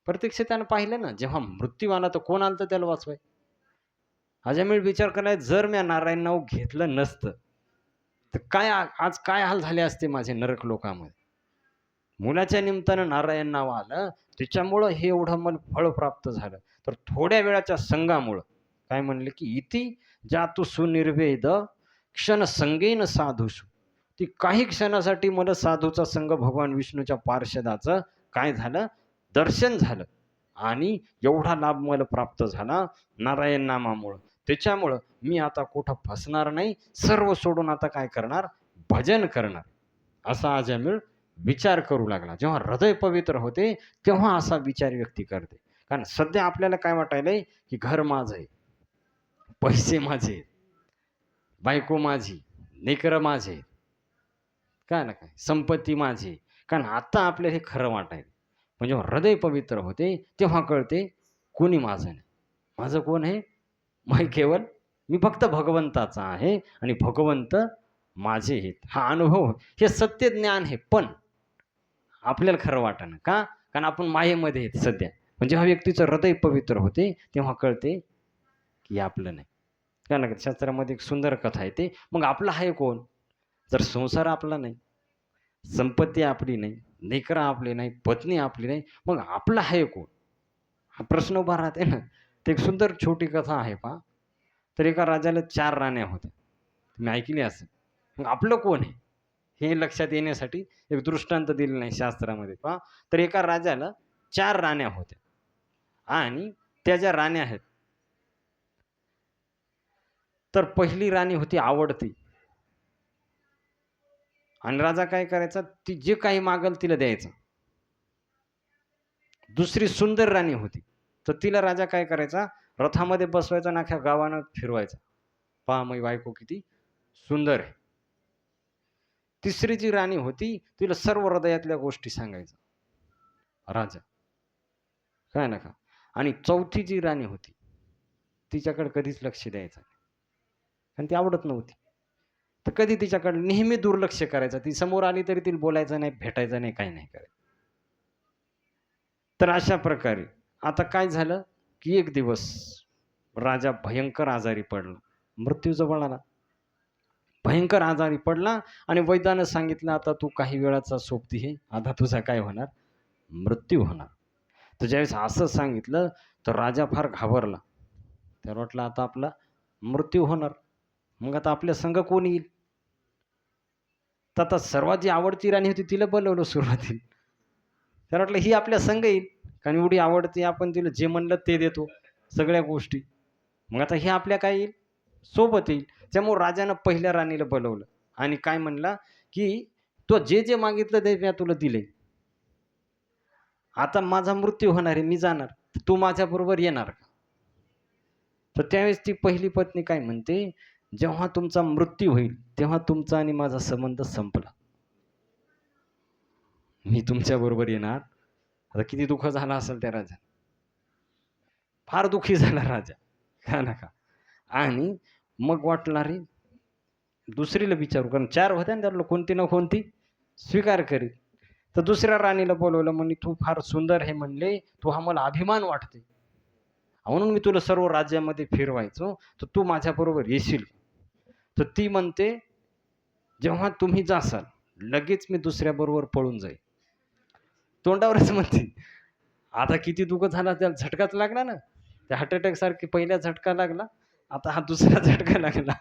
प्रत्यक्ष त्यानं पाहिलं ना, जेव्हा मृत्यू आला तर कोण आलं त्याला वाचवाय. अजामिळ विचार करायला, जर मी नारायण नाव घेतलं नसतं तर काय आज काय हाल झाले असते माझे नरक लोकामध्ये. मुलाच्या निमित्तानं नारायण नाव आलं, त्याच्यामुळं हे एवढं मला फळ प्राप्त झालं. तर थोड्या वेळाच्या संगामुळं काय म्हणले की इति जातु सुनिर्वेद क्षण संगेन साधूषु. ती काही क्षणासाठी मला साधूचा संघ भगवान विष्णूच्या पार्षदाचं काय झालं, दर्शन झालं आणि एवढा लाभ मला प्राप्त झाला नारायण नामामुळं. त्याच्यामुळं मी आता कुठं फसणार नाही, सर्व सोडून आता काय करणार, भजन करणार. असा अजामिळ विचार करू लागला. जेव्हा हृदय पवित्र होते तेव्हा असा विचार व्यक्ती करते. कारण सध्या आपल्याला काय वाटायलंय की घर माझं आहे, पैसे माझे, बायको माझी, लेकरं माझे, काय ना काय संपत्ती माझी. कारण आता आपल्याला हे खरं वाटायला. पण जेव्हा हृदय पवित्र होते तेव्हा कळते कोणी माझं नाही. माझं कोण आहे, केवळ मी फक्त भगवंताचा आहे आणि भगवंत माझे आहेत. हा अनुभव, हे सत्य ज्ञान आहे. पण आपल्याला खरं वाटेना का, कारण आपण मायेमध्ये आहेत सध्या. पण जेव्हा व्यक्तीचं हृदय पवित्र होते तेव्हा कळते की आपलं नाही. कारण शास्त्रामध्ये एक सुंदर कथा आहे, ते मग आपलं आहे कोण. जर संसार आपला नाही, संपत्ती आपली नाही, लेकरं आपली नाही, पत्नी आपली नाही, मग आपलं आहे कोण, हा प्रश्न उभा राहते ना. ते एक सुंदर छोटी कथा आहे पहा. तर एका राजाला 4 राण्या होत्या. तुम्ही ऐकली असेल. मग आपलं कोण आहे हे लक्षात येण्यासाठी एक दृष्टांत दिलेला नाही शास्त्रामध्ये पहा. तर एका राजाला 4 राण्या होत्या आणि त्या ज्या राण्या आहेत, तर पहिली राणी होती आवडती आणि राजा काय करायचा, ती जे काही मागल तिला द्यायचं. दुसरी सुंदर राणी होती, तर तिला राजा काय करायचा, रथामध्ये बसवायचा आणि अख्ख्या गावानं फिरवायचा. पहा माझी बायको किती सुंदर आहे. तिसरी जी राणी होती तिला सर्व हृदयातल्या गोष्टी सांगायचा राजा, काय नका. आणि चौथी जी राणी होती तिच्याकडे कधीच लक्ष द्यायचं नाही, आणि ती आवडत नव्हती. तर कधी तिच्याकडे नेहमी दुर्लक्ष करायचं. ती समोर आली तरी तिला बोलायचं नाही, भेटायचं नाही, काही नाही करायचं. तर अशा प्रकारे आता काय झालं की एक दिवस राजा भयंकर आजारी पडला, मृत्यू जवळ आला. भयंकर आजारी पडला आणि वैद्यानं सांगितलं आता तू काही वेळाचा सोबती आहे, आता तुझा काय होणार, मृत्यू होणार. तर ज्यावेळेस असं सांगितलं तर राजा फार घाबरला. त्याला वाटलं आता आपला मृत्यू होणार, मग आता आपल्या संग कोण येईल. तर आता सर्वात जी आवडती राणी होती तिला बोलवलं सुरुवातीला. त्याला वाटलं ही आपल्या संग येईल, कारण एवढी आवडती, आपण तिला जे म्हणलं ते देतो सगळ्या गोष्टी. मग आता हे आपल्या काय येईल, सोबत येईल. त्यामुळे राजानं पहिल्या राणीला बोलवलं आणि काय म्हणला की तो जे जे मागितलं ते मी तुला दिले. आता माझा मृत्यू होणार आहे, मी जाणार, तू माझ्याबरोबर येणार का. तर त्यावेळेस ती पहिली पत्नी काय म्हणते, जेव्हा तुमचा मृत्यू होईल तेव्हा तुमचा आणि माझा संबंध संपला, मी तुमच्या बरोबर येणार. आता किती दुःख झाला असेल त्या राजा, फार दुःखी झाला राजा, का नका. आणि मग वाटला रे दुसरीला विचारू, कारण 4 होत्या ना, त्यातलं कोणती ना कोणती स्वीकार करील. तर दुसऱ्या राणीला बोलवलं. म्हणे तू फार सुंदर आहे म्हणले, तू हा मला अभिमान वाटते, म्हणून मी तुला सर्व राज्यामध्ये फिरवायचो, तर तू माझ्याबरोबर येशील. तर ती म्हणते जेव्हा तुम्ही जासाल लगेच मी दुसऱ्याबरोबर पळून जाईल. तोंडावरच म्हणते. आता किती दुःख झाला, त्याला झटकाच लागला ना. त्या हार्ट अटॅक सारखी पहिला झटका लागला, आता हा दुसरा झटका लागला.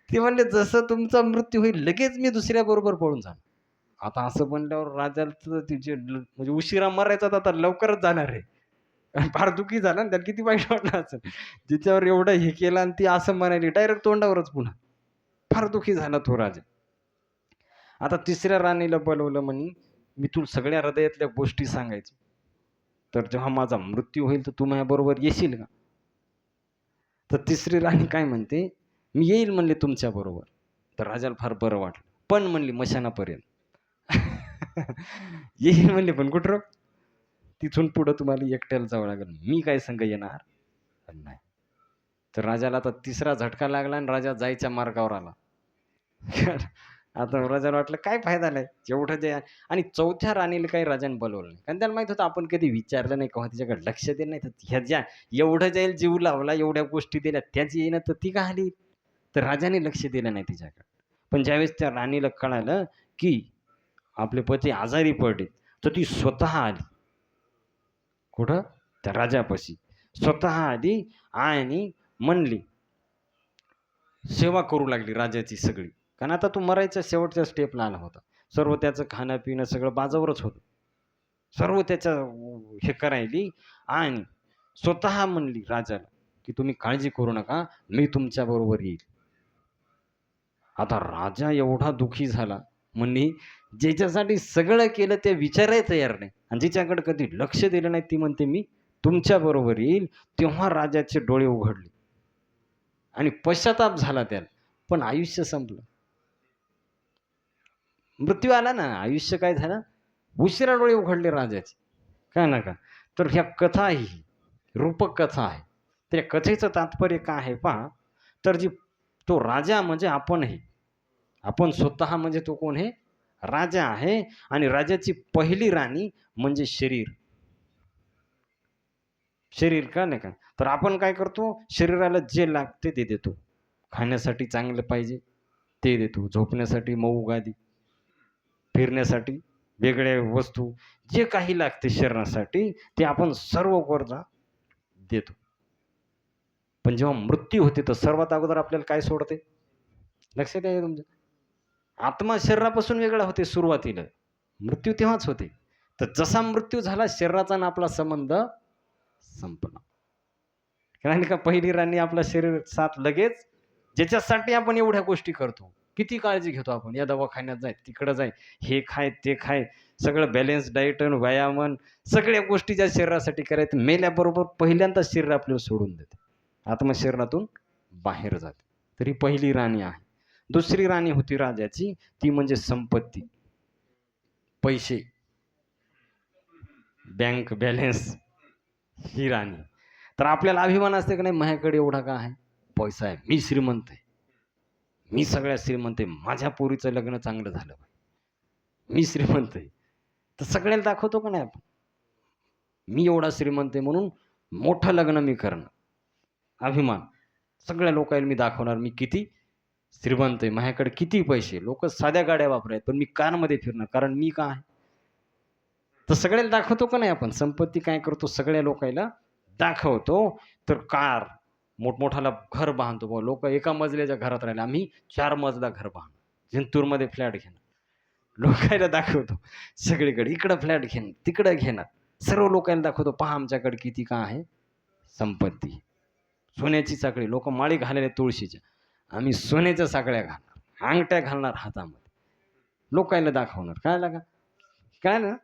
ते म्हणले, "जसं तुमचा मृत्यू होईल लगेच मी दुसऱ्याबरोबर पळून जाणार." आता असं म्हणल्यावर राजाचं तिचे म्हणजे उशिरा मरायचा तर आता लवकरच जाणार आहे. आणि फार दुःखी झाला ना, त्याला किती वाईट वाटलं असेल. जिच्यावर एवढं हे केलं आणि ती असं म्हणाली डायरेक्ट तोंडावरच पुन्हा. फार दुःखी झाला तो राजा. आता तिसऱ्या राणीला बोलवलं म्हणे, "मी तुला सगळ्या हृदयातल्या गोष्टी सांगायच्या. तर जेव्हा माझा मृत्यू होईल तर तू माझ्याबरोबर येशील का?" तर तिसरी राणी काय म्हणते, "मी येईल" म्हणले तुमच्याबरोबर. तर राजाला फार बरं वाटलं. पण म्हणली मशानापर्यंत. येईल म्हणले, पण कुठं? तिथून पुढं तुम्हाला एकट्याला जावं लागेल. मी काय संग येणार नाही. तर राजाला आता तिसरा झटका लागला आणि राजा जायच्या मार्गावर आला. आता राजाला वाटलं काय फायदा नाही. जेवढं जे आणि चौथ्या राणीला काही राजाने बोलवलं नाही. कारण त्याला माहीत होतं आपण कधी विचारलं नाही किंवा तिच्याकडे लक्ष दिलं नाही. तर ह्याच्या एवढं जाईल जीव लावला, एवढ्या गोष्टी दिल्या, त्याच येईना तर ती का आली? तर राजाने लक्ष दिलं नाही तिच्याकडे. पण ज्यावेळेस त्या राणीला कळालं, की आपले पती आजारी पडले, तर ती स्वतः आली. कुठं? त्या राजापाशी. स्वतः आली आणि म्हणली, सेवा करू लागली राजाची सगळी. कारण आता तो मरायच्या शेवटच्या स्टेपला आला होता. सर्व त्याचं खाणं-पिणं सगळं बाजावरच होतं. सर्व त्याचं हे करायली आणि स्वतः म्हणली राजाला, की "तुम्ही काळजी करू नका, मी तुमच्याबरोबर येईल." आता राजा एवढा दुःखी झाला, म्हणे ज्याच्यासाठी सगळं केलं ते विचारायला तयार नाही आणि जिच्याकडे कधी लक्ष दिलं नाही ती म्हणते, "मी तुमच्याबरोबर येईल." तेव्हा राजाचे डोळे उघडले आणि पश्चाताप झाला त्याला. पण आयुष्य संपलं. मृत्यू आला ना, आयुष्य काय झालं? उशिरा डोळे उघडले राजाचे. काय ना का? तर ह्या कथा ही रूपक कथा आहे. त्या कथेचं तात्पर्य काय आहे पहा, तर तो राजा म्हणजे आपण आहे. आपण स्वतः म्हणजे तो कोण आहे? राजा आहे आणि राजाची पहिली राणी म्हणजे शरीर. शरीर का नाही का? तर आपण काय करतो? शरीराला जे लागते ते देतो. खाण्यासाठी चांगलं पाहिजे ते देतो. झोपण्यासाठी मऊ गादी, फिरण्यासाठी वेगळ्या वस्तू, जे काही लागते शरीरासाठी ते आपण सर्व गरजा देतो. पण जेव्हा मृत्यू होते तर सर्वात अगोदर आपल्याला काय सोडते? लक्षात आहे तुमच्या? आत्मा शरीरापासून वेगळा होते सुरुवातीला. मृत्यू तेव्हाच होते. तर जसा मृत्यू झाला शरीराचा आणि आपला संबंध संपला. कारण का पहिली राणी आपलं शरीर साथ लगेच ज्याच्यासाठी आपण एवढ्या गोष्टी करतो. किती काळजी घेतो आपण. या दवाखान्यात जाय, तिकडं जाय, हे खाय, ते खाय. सगळं बॅलन्स डाएट अन् व्यायाम सगळ्या गोष्टी ज्या शरीरासाठी करायच्या मेल्याबरोबर पहिल्यांदा शरीर आपल्याला सोडून देते. आत्मा शरीरातून बाहेर जाते. तर ही पहिली राणी आहे. दुसरी राणी होती राजाची ती म्हणजे संपत्ती, पैसे, बँक बॅलन्स ही राणी. तर आपल्याला अभिमान असते की नाही माझ्याकडे एवढा का आहे? पैसा आहे. मी श्रीमंत आहे. मी सगळ्यात श्रीमंत आहे. माझ्या पोरीचं लग्न चांगलं झालं पाहिजे. मी श्रीमंत आहे. तर सगळ्याला दाखवतो का नाही आपण? मी एवढा श्रीमंत आहे म्हणून मोठं लग्न मी करणार. अभिमान. सगळ्या लोकांना मी दाखवणार मी किती श्रीमंत आहे. माझ्याकडे किती पैसे. लोकं साध्या गाड्या वापरायत, पण मी कारमध्ये फिरणार. कारण मी का आहे? तर सगळ्याला दाखवतो का नाही आपण? संपत्ती काय करतो सगळ्या लोकांना दाखवतो. तर कार, मोठमोठाला घर बांधतो. बुवा लोकं एका मजल्याच्या घरात राहिले. आम्ही 4 मजला घर बांधणार. जिंतूरमध्ये फ्लॅट घेणार. लोकांना दाखवतो सगळीकडे. इकडं फ्लॅट घेणार, तिकडं घेणार. सर्व लोकांना दाखवतो, पहा आमच्याकडे किती का आहे संपत्ती. सोन्याची साखळी. लोकं माळी घालल्या तुळशीच्या. आम्ही सोन्याच्या साखळ्या घालणार, अंगठ्या घालणार हातामध्ये. लोकांना दाखवणार. कळलं का? कळलं ना?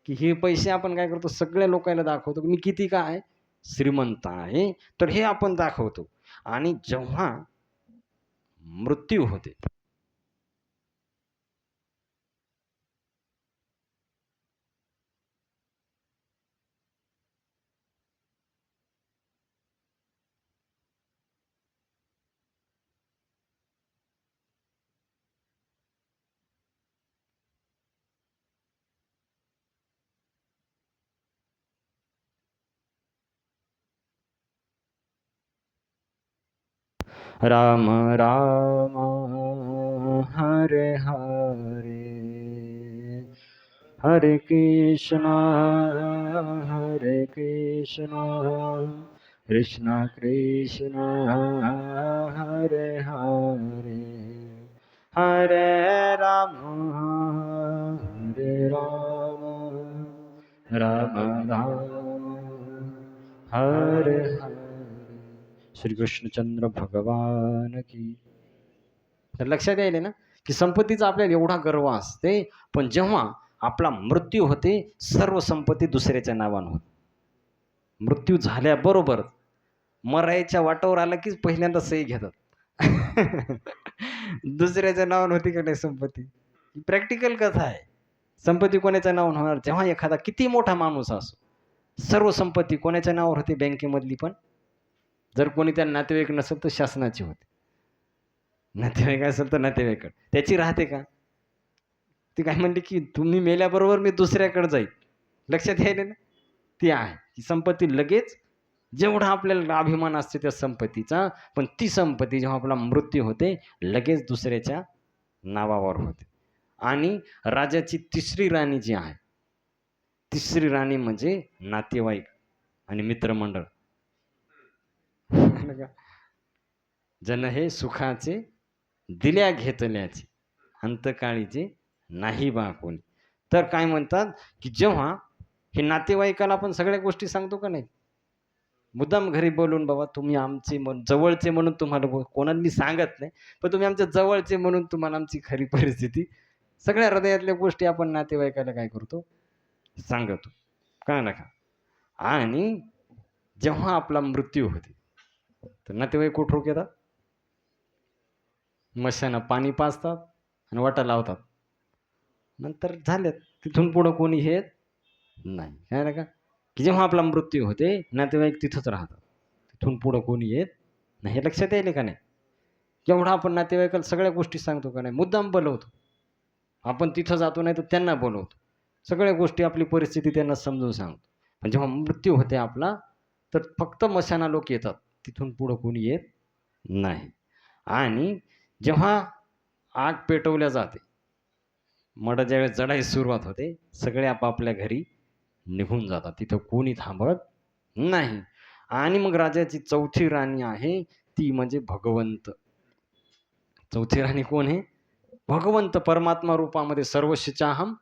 की हे पैसे आपण काय करतो सगळ्या लोकांना दाखवतो की मी किती काय आहे श्रीमंत आहे. तर हे आपण दाखवतो आणि जेव्हा मृत्यू होते राम राम हरे हरे हरे कृष्णा हरे कृष्णा कृष्णा कृष्णा हरे हरे हरे राम हरे राम राम राम हरे हरे श्री कृष्णचंद्र भगवान की. तर लक्षात यायले ना की संपत्तीचा आपल्याला एवढा गर्व असते, पण जेव्हा आपला मृत्यू होते सर्व संपत्ती दुसऱ्याच्या नावानं होते. मृत्यू झाल्याबरोबर मरायच्या वाटावर आला की पहिल्यांदा सही घेतात. दुसऱ्याच्या नावानं होती का नाही संपत्ती. प्रॅक्टिकल कथा आहे. संपत्ती कोणाच्या नावानं होणार जेव्हा एखादा किती मोठा माणूस असो, सर्व संपत्ती कोणाच्या नावावर होते बँकेमधली पण. जर कोणी त्या नातेवाईक नसेल तर शासनाची होते, नातेवाईक असेल तर नातेवाईकड त्याची राहते का. ती काय म्हणते की तुम्ही मेल्याबरोबर मी दुसऱ्याकडे जाईल. लक्षात यायले ना. ती आहे ती संपत्ती लगेच जेवढा आपल्याला अभिमान असते त्या संपत्तीचा, पण ती संपत्ती जेव्हा आपला मृत्यू होते लगेच दुसऱ्याच्या नावावर होते. आणि राजाची तिसरी राणी जी आहे, तिसरी राणी म्हणजे नातेवाईक आणि मित्रमंडळ. जन हे सुखाचे दिल्या घेतल्याचे अंतकाळीचे नाही बा कोणी. तर काय म्हणतात की जेव्हा हे नातेवाईकाला आपण सगळ्या गोष्टी सांगतो का नाही, मुद्दाम घरी बोलून बाबा तुम्ही आमचे जवळचे म्हणून तुम्हाला कोणाला मी सांगत नाही, पण तुम्ही आमच्या जवळचे म्हणून तुम्हाला आमची खरी परिस्थिती सगळ्या हृदयातल्या गोष्टी आपण नातेवाईकाला काय करतो सांगतो का नका. आणि जेव्हा आपला मृत्यू होते तर नातेवाईक कुठं येतात, मशानं पाणी पाजतात आणि वाटा लावतात. नंतर झालेत तिथून पुढं कोणी येत नाही. काय ना का की जेव्हा आपला मृत्यू होते नातेवाईक तिथंच राहतात, तिथून पुढं कोणी येत नाही. हे लक्षात यायले का नाही. केवढा आपण नातेवाईकाला सगळ्या गोष्टी सांगतो का नाही, मुद्दाम बोलवतो आपण, तिथं जातो नाही तर त्यांना बोलवतो, सगळ्या गोष्टी आपली परिस्थिती त्यांना समजून सांगतो. पण जेव्हा मृत्यू होते आपला तर फक्त मशाना लोक येतात, तिथून पुढं कोणी येत नाही. आणि जेव्हा आग पेटवल्या जाते, मड ज्यावेळेस जडायला सुरुवात होते, सगळे आपापल्या घरी निघून जातात, तिथं कोणी थांबत नाही. आणि मग राजाची चौथी राणी आहे ती म्हणजे भगवंत. चौथी राणी कोण आहे, भगवंत. परमात्मा रूपामध्ये सर्वशिचाहम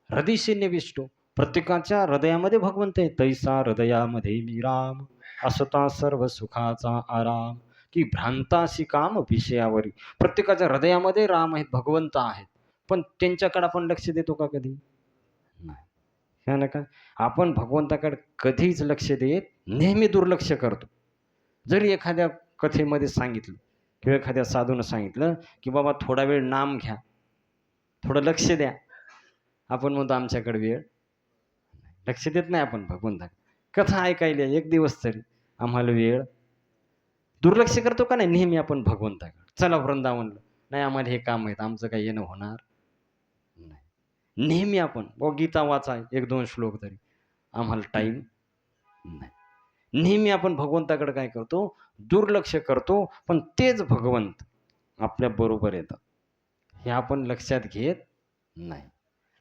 हृदयशी निविष्टो. प्रत्येकाच्या हृदयामध्ये भगवंत आहे. तैसा हृदयामध्ये मी राम, असता सर्व सुखाचा आराम. की भ्रांताशी काम विषयावरी. प्रत्येकाच्या हृदयामध्ये राम आहेत, भगवंत आहेत, पण त्यांच्याकडे आपण लक्ष देतो का कधी नाही. ना का आपण भगवंताकडे कधीच लक्ष देत, नेहमी दुर्लक्ष करतो. जरी एखाद्या कथेमध्ये सांगितलं किंवा एखाद्या साधूनं सांगितलं की बाबा थोडा वेळ नाम घ्या, थोडं लक्ष द्या, आपण म्हणतो आमच्याकडे वेळ, लक्ष देत नाही आपण भगवंताकडे. कथा ऐकायला एक दिवस तरी आम्हाला वेळ, दुर्लक्ष करतो का नाही नेहमी आपण भगवंताकडे. चला वृंदावनला, नाही आम्हाला हे काम आहेत, आमचं काही येणं होणार नाही. नेहमी आपण गीता वाचा 1-2 श्लोक तरी, आम्हाला टाईम नाही. नेहमी आपण भगवंताकडे काय करतो, दुर्लक्ष करतो. पण तेच भगवंत आपल्या बरोबर येतात, हे आपण लक्षात घेत नाही.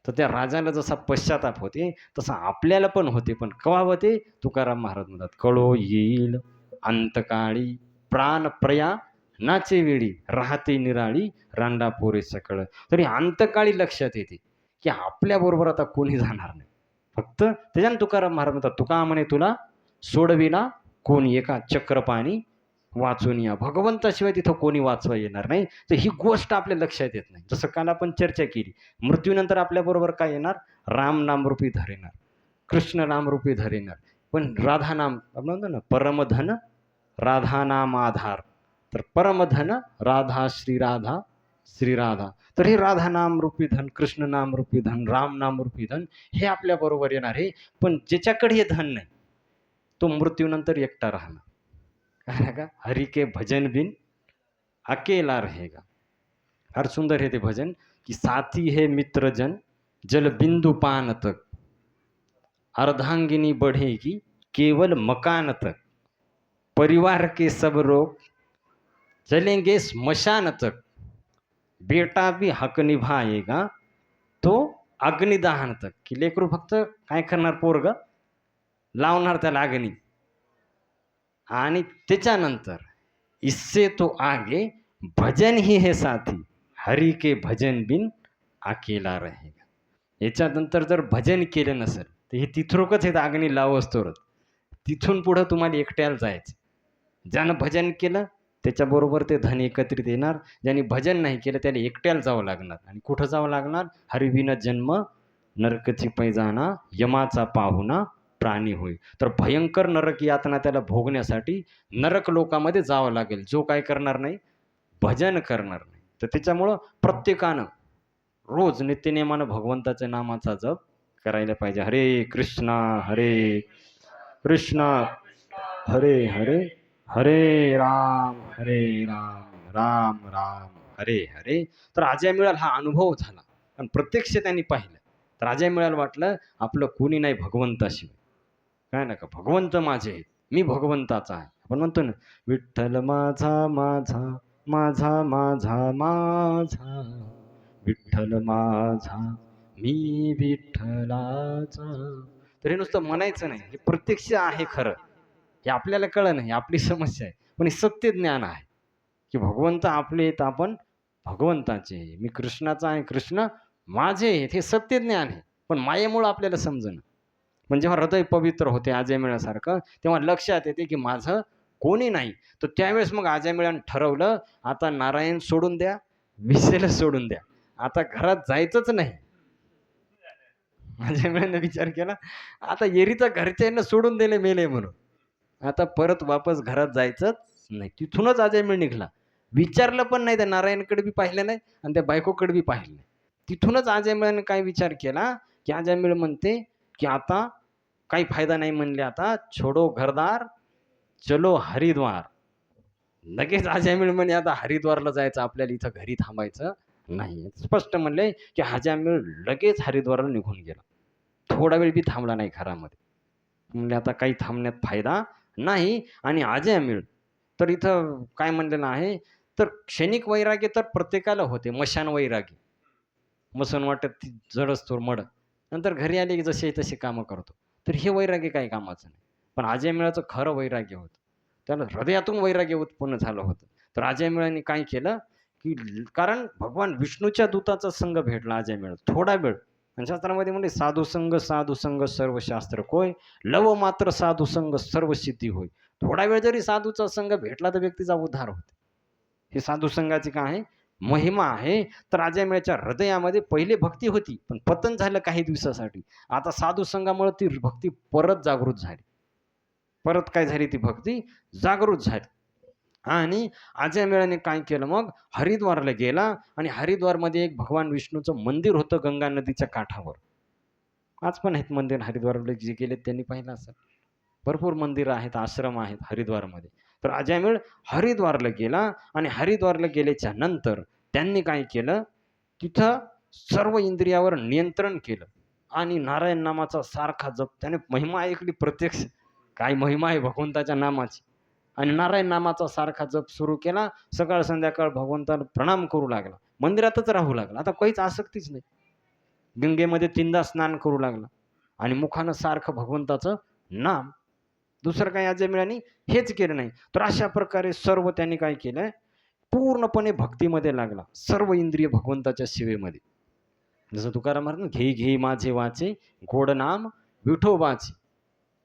तर त्या राजाला जसा पश्चाताप होते तसा आपल्याला पण होते. पण केव्हा होते, तुकाराम महाराज म्हणतात, कळो येईल अंतकाळी प्राण प्रया नाचे वेळी राहते निराळी रांडा पोरे सकळ. तरी अंतकाळी लक्षात येते की आपल्या बरोबर आता कोणी जाणार नाही. फक्त त्याच्यानं तुकाराम महाराज म्हणतात, तुका म्हणे तुला सोडविना कोणी एका चक्रपाणी वाचून या. भगवंताशिवाय तिथं कोणी वाचवा येणार नाही. तर ही गोष्ट आपल्या लक्षात येत नाही. जसं काल आपण चर्चा केली, मृत्यूनंतर आपल्याबरोबर काय येणार, राम नामरूपी धर येणार, कृष्ण नामरूपी धर येणार. पण राधा नाम आपण म्हणतो ना, परमधन राधा नाम आधार. तर परमधन राधा श्रीराधा श्रीराधा. तर हे राधा नाम रूपी धन, कृष्ण नाम रूपी धन, राम नाम रूपी धन हे आपल्या बरोबर येणार आहे. पण ज्याच्याकडे हे धन नाही तो मृत्यूनंतर एकटा राहणार. काय का, हरि के भजन बिन अकेला रहेगा. फार सुंदर है ते भजन की साथी है मित्र जन जल बिंदु पान तक, अर्धांगिनी बढ़ेगी केवल मकान तक, परिवार के सब लोग चलेंगे स्मशान तक, बेटा भी हक निभाएगा तो अग्निदहन तक, की लेकरू फक्त काय करणार पोरग लावणार त्याला अग्नी, आणि त्याच्यानंतर इससे तो आगे भजन ही है साथी, हरी के भजन बिन अकेला रहेगा. याच्यानंतर जर भजन केलं नसेल तर हे तिथरोकच हे अग्नी लावू असतो. तिथून पुढं तुम्हाला एकट्याला जायचं. ज्यानं भजन केलं त्याच्याबरोबर ते धन एकत्रित येणार. ज्याने भजन नाही केलं त्याला एकट्याला जावं लागणार. आणि कुठं जावं लागणार? हरिविन जन्म नरकची पैजाणा, यमाचा पाहुणा प्राणी होय. तर भयंकर नरक यातना त्याला भोगण्यासाठी नरक लोकामध्ये जावं लागेल, जो काय करणार नाही, भजन करणार नाही. तर त्याच्यामुळं प्रत्येकानं रोज नित्यनेमानं भगवंताच्या नामाचा जप करायला पाहिजे. हरे कृष्णा हरे कृष्णा हरे हरे हरे राम राम राम हरे हरे. तर अजय मिळाल हा अनुभव झाला आणि प्रत्यक्ष त्यांनी पाहिलं. तर अजय मिळाल वाटलं आपलं कोणी नाही भगवंताशिवाय. काय नका, भगवंत माझे आहेत, मी भगवंताचा आहे. आपण म्हणतो ना, विठ्ठल माझा माझा माझा माझा माझा, विठ्ठल माझा मी विठ्ठलाचा. तर हे नुसतं म्हणायचं नाही, हे प्रत्यक्ष आहे खरं. हे आपल्याला कळलं नाही, आपली समस्या आहे. पण हे सत्य ज्ञान आहे की भगवंत आपले आहेत, आपण भगवंताचे. मी कृष्णाचा आहे, कृष्ण माझे आहेत, हे सत्य ज्ञान आहे. पण मायेमुळं आपल्याला समजणं. पण जेव्हा हृदय पवित्र होते अजय मिळासारखं, तेव्हा लक्षात येते की माझं कोणी नाही. तर त्यावेळेस मग अजय मिळानं ठरवलं, आता नारायण सोडून द्या, विषयला सोडून द्या, आता घरात जायचंच नाही. अजय मिळानं विचार केला, आता एरीचा घरच्यांना सोडून दिले मेले म्हणून, आता परत वापस घरात जायचंच नाही. तिथूनच अजय मिळ निघाला. विचारलं पण नाही, त्या नारायणकडे बी पाहिलं नाही आणि त्या बायकोकडे बी पाहिलं नाही. तिथूनच अजय मिळाने काय विचार केला की अजय मिळ म्हणते की आता काही फायदा नाही, म्हणले आता छोडो घरदार चलो हरिद्वार. लगेच अजय मिळ म्हणे आता हरिद्वारला जायचं, आपल्याला इथं घरी थांबायचं नाही. स्पष्ट म्हणले की अजय मिळ लगेच हरिद्वारला निघून गेला. थोडा वेळ बी थांबला नाही घरामध्ये. म्हणजे आता काही थांबण्यात फायदा नाही. आणि अजय मिळ तर इथं काय म्हणलेलं आहे, तर क्षणिक वैराग्य तर प्रत्येकाला होते, मशान वैराग्य. मसन वाटत ती जड असतो मड, नंतर घरी आले की जसे तसे कामं करतो. तर हे वैराग्य काही कामाचं नाही. पण अजय मिळाचं खरं वैराग्य होतं, त्याला हृदयातून वैराग्य उत्पन्न झालं होतं. तर अजय मिळाने काय केलं की कारण भगवान विष्णूच्या दूताचा संघ भेटला अजय मिळ थोडा वेळ. आणि शास्त्रामध्ये म्हणजे साधू संघ सर्व शास्त्र कोय, लव मात्र साधू संघ सर्व सिद्धी होय. थोडा वेळ जरी साधूचा संघ भेटला तर व्यक्तीचा उद्धार होतो. हे साधू संघाची काय आहे, महिमा आहे. तर अजय मिळाच्या हृदयामध्ये पहिले भक्ती होती, पण पतन झालं काही दिवसासाठी. आता साधू संघामुळे ती भक्ती परत जागृत झाली. परत काय झाली, ती भक्ती जागृत झाली. आणि अजय मिळाने काय केलं, मग हरिद्वारला गेला. आणि हरिद्वारमध्ये एक भगवान विष्णूचं मंदिर होतं गंगा नदीच्या काठावर. आज पण आहेत मंदिर हरिद्वारला, जे गेलेत त्यांनी पाहिलं असेल. भरपूर मंदिरं आहेत, आश्रम आहेत हरिद्वारमध्ये. तर अजय मिळ हरिद्वारला गेला. आणि हरिद्वारला गेल्याच्या नंतर त्यांनी काय केलं, तिथं सर्व इंद्रियावर नियंत्रण केलं आणि नारायण नामाचा सारखा जप. त्याने महिमा ऐकली प्रत्यक्ष, काय महिमा आहे भगवंताच्या नामाची. आणि नारायण नामाचा सारखा जप सुरू केला. सकाळ संध्याकाळ भगवंताला प्रणाम करू लागला, मंदिरातच राहू लागला, आता काहीच आसक्तीच नाही. गंगेमध्ये 3दा स्नान करू लागला आणि मुखानं सारखं भगवंताचं नाम. दुसरं काही अजय मिळानी हेच केलं नाही. तर अशा प्रकारे सर्व त्यांनी काय केलं, पूर्णपणे भक्तीमध्ये लागला, सर्व इंद्रिय भगवंताच्या सेवेमध्ये. जसं तुकाराम महाराज, घे घे माझे वाचे गोड नाम विठोबाचे,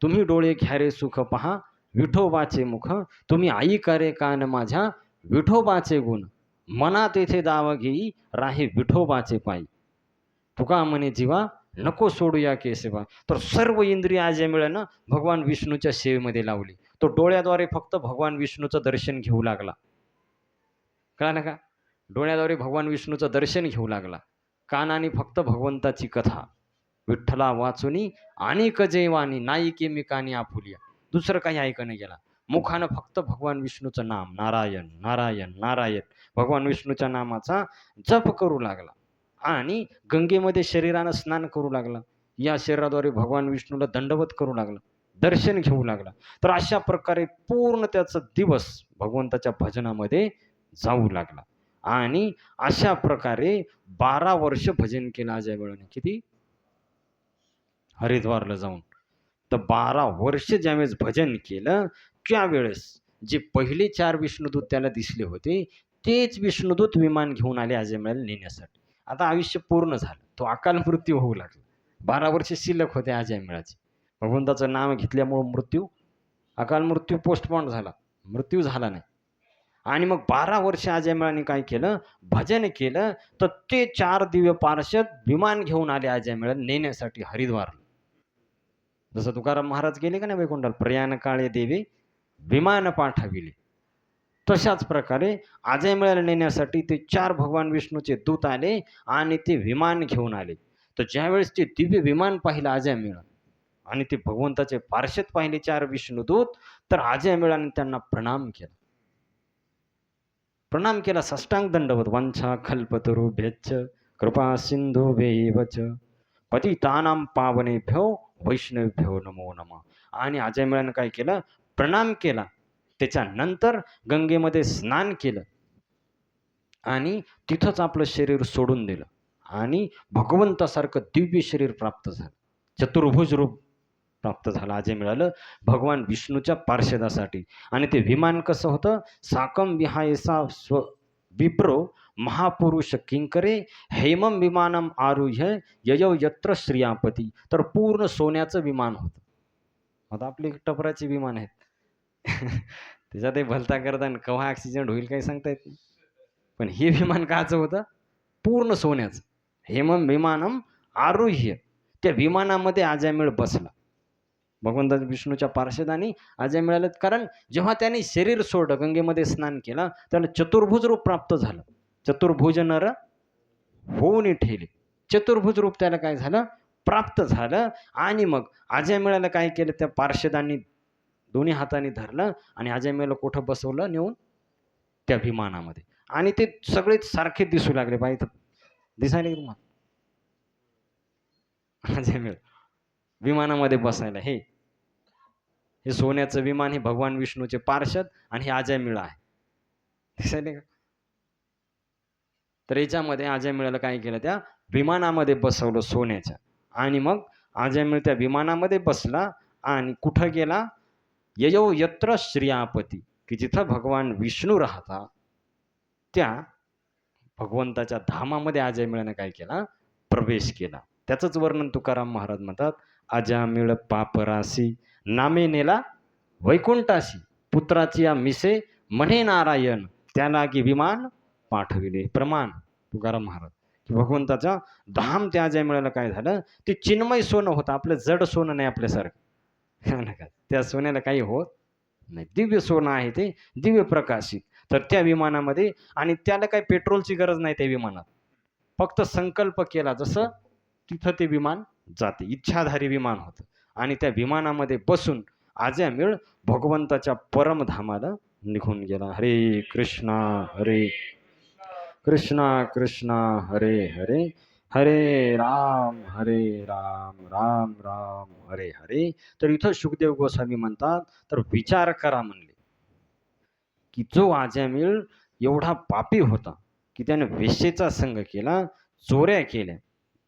तुम्ही डोळे घ्या रे सुख पहा विठोबाचे मुख, तुम्ही आई करे कान माझ्या विठोबाचे गुण, मना तेथे दाव घेई राहे विठोबाचे पायी, तुका म्हणे जीवा नको सोडूया केसेवा. तर सर्व इंद्रिय अजय मिळानं भगवान विष्णूच्या सेवेमध्ये लावली. तो डोळ्याद्वारे फक्त भगवान विष्णूचं दर्शन घेऊ लागला. कळालं का? डोळ्याद्वारे भगवान विष्णूचं दर्शन घेऊ लागला, कानाने फक्त भगवंताची कथा, विठ्ठला वाचुनी आणि कजेवानी नाईके मी कानी आपुलिया. दुसरं काही ऐकणं गेला. मुखानं फक्त भगवान विष्णूचं नाम, नारायण नारायण नारायण, भगवान विष्णूच्या नामाचा जप करू लागला. आणि गंगेमध्ये शरीरानं स्नान करू लागला. या शरीराद्वारे भगवान विष्णूला दंडवत करू लागला, दर्शन घेऊ लागला. तर अशा प्रकारे पूर्ण त्याचा दिवस भगवंताच्या भजनामध्ये जाऊ लागला. आणि अशा प्रकारे 12 वर्ष भजन केलं अजयमेळाने. किती? हरिद्वारला जाऊन. तर 12 वर्ष ज्यावेळेस भजन केलं, त्यावेळेस जे पहिले 4 विष्णुदूत त्याला दिसले होते, तेच विष्णुदूत विमान घेऊन आले अजयमेळाला नेण्यासाठी. आता आयुष्य पूर्ण झालं. तो अकाल मृत्यू होऊ लागला. 12 वर्ष शिल्लक होते अजयमेळाचे. भगवंताचं नाव घेतल्यामुळं अकाल मृत्यू पोस्टपोन झाला. मृत्यू झाला नाही. आणि मग 12 वर्ष अजयमेळाने काय केलं? भजन केलं. तर ते 4 दिव्य पार्षद विमान घेऊन आले अजयमेळाला नेण्यासाठी हरिद्वारला. जसं तुकाराम महाराज गेले का नाही वैकुंठाला, प्रयाण काळे देवी विमान पाठविले. तशाच प्रकारे अजयमेळाला नेण्यासाठी ते 4 भगवान विष्णूचे दूत आले आणि ते विमान घेऊन आले. तर ज्यावेळेस ते दिव्य विमान पाहिलं अजयमेळा आणि ते भगवंताचे पार्षद पाहिले 4 विष्णुदूत, तर अजयमेळाने त्यांना प्रणाम केला. प्रणाम केला, साष्टांग दंडवत. वांछा कल्पतरुभ्यश्च कृपा सिंधुभ्यैव च पतितानां पावनेभ्यो वैष्णवेभ्यो नमो नमः. आणि अजयमेळाने काय केलं? प्रणाम केला. त्याच्यानंतर गंगेमध्ये स्नान केलं आणि तिथंच आपलं शरीर सोडून दिलं आणि भगवंतासारखं दिव्य शरीर प्राप्त झालं. चतुर्भुज रूप प्राप्त झालं अजयमेळाला भगवान विष्णूच्या पार्षदासाठी. आणि ते विमान कसं होतं? साकं विहायसा स्व विप्रो महापुरुष किंकरे हेमं विमानम आरुह्य ययौ यत्र श्रियापती. तर पूर्ण सोन्याचं विमान होतं. आता आपली टपराची विमान आहेत. त्याच्यात भलता करताना केव्हा ॲक्सिडेंट होईल काही सांगता येत नाही. पण हे विमान काचं होतं? पूर्ण सोन्याचं. हेमं विमानम आरुह्य. त्या विमानामध्ये अजयमेळ बसला. भगवंता विष्णूच्या पार्षदांनी अजयमेळाला, कारण जेव्हा त्याने शरीर सोडलं, गंगेमध्ये स्नान केला, त्याला चतुर्भुज रूप प्राप्त झालं. चतुर्भुज नर होऊन ठेले. चतुर्भुज रूप त्याला काय झालं? प्राप्त झालं. आणि मग अजयमेळाला काय केलं? त्या पार्षदांनी दोन्ही हाताने धरलं आणि अजयमेळाला कुठं बसवलं? नेऊन त्या विमानामध्ये. आणि ते सगळेच सारखे दिसू लागले. बाई दिसायला तुम्हाला अजयमेळ विमानामध्ये बसायला. हे सोन्याचं विमान, हे भगवान विष्णूचे पार्षद आणि हे अजयमेळ आहे. दिसायले का? तर याच्यामध्ये अजयमेळाला काय केलं? त्या विमानामध्ये बसवलं सोन्याच्या. आणि मग अजयमेळ त्या विमानामध्ये बसला आणि कुठं गेला? ययौ यत्र श्रियापती, की जिथं भगवान विष्णू राहता त्या भगवंताच्या धामामध्ये अजयमेळाने काय केला? प्रवेश केला. त्याचंच वर्णन तुकाराम महाराज म्हणतात, अजामिळ पापरासी नामे नेला वैकुंठासी, पुत्राची या मिसे म्हणे नारायण, त्याला की विमान पाठविले. प्रमाण तुकाराम महाराज की भगवंताचा धाम त्या अजयमेळाला काय झालं? ते चिन्मय सोनं होतं. आपलं जड सोनं नाही आपल्यासारखं. त्या सोन्याला काही होत नाही. दिव्य सोनं आहे ते, दिव्य प्रकाशित. तर त्या विमानामध्ये, आणि त्याला काही पेट्रोलची गरज नाही त्या विमानात. फक्त संकल्प केला जसं तिथं ते विमान जाते. इच्छाधारी विमान होतं. आणि त्या विमानामध्ये बसून अजयमेळ भगवंताच्या परमधामाला निघून गेला. हरे कृष्णा हरे कृष्णा कृष्णा हरे हरे, हरे राम राम राम हरे हरे. तर इथं शुकदेव गोस्वामी म्हणतात, तर विचार करा म्हणले की जो अजयमेळ एवढा पापी होता की त्याने वेश्येचा संग केला, चोऱ्या केल्या,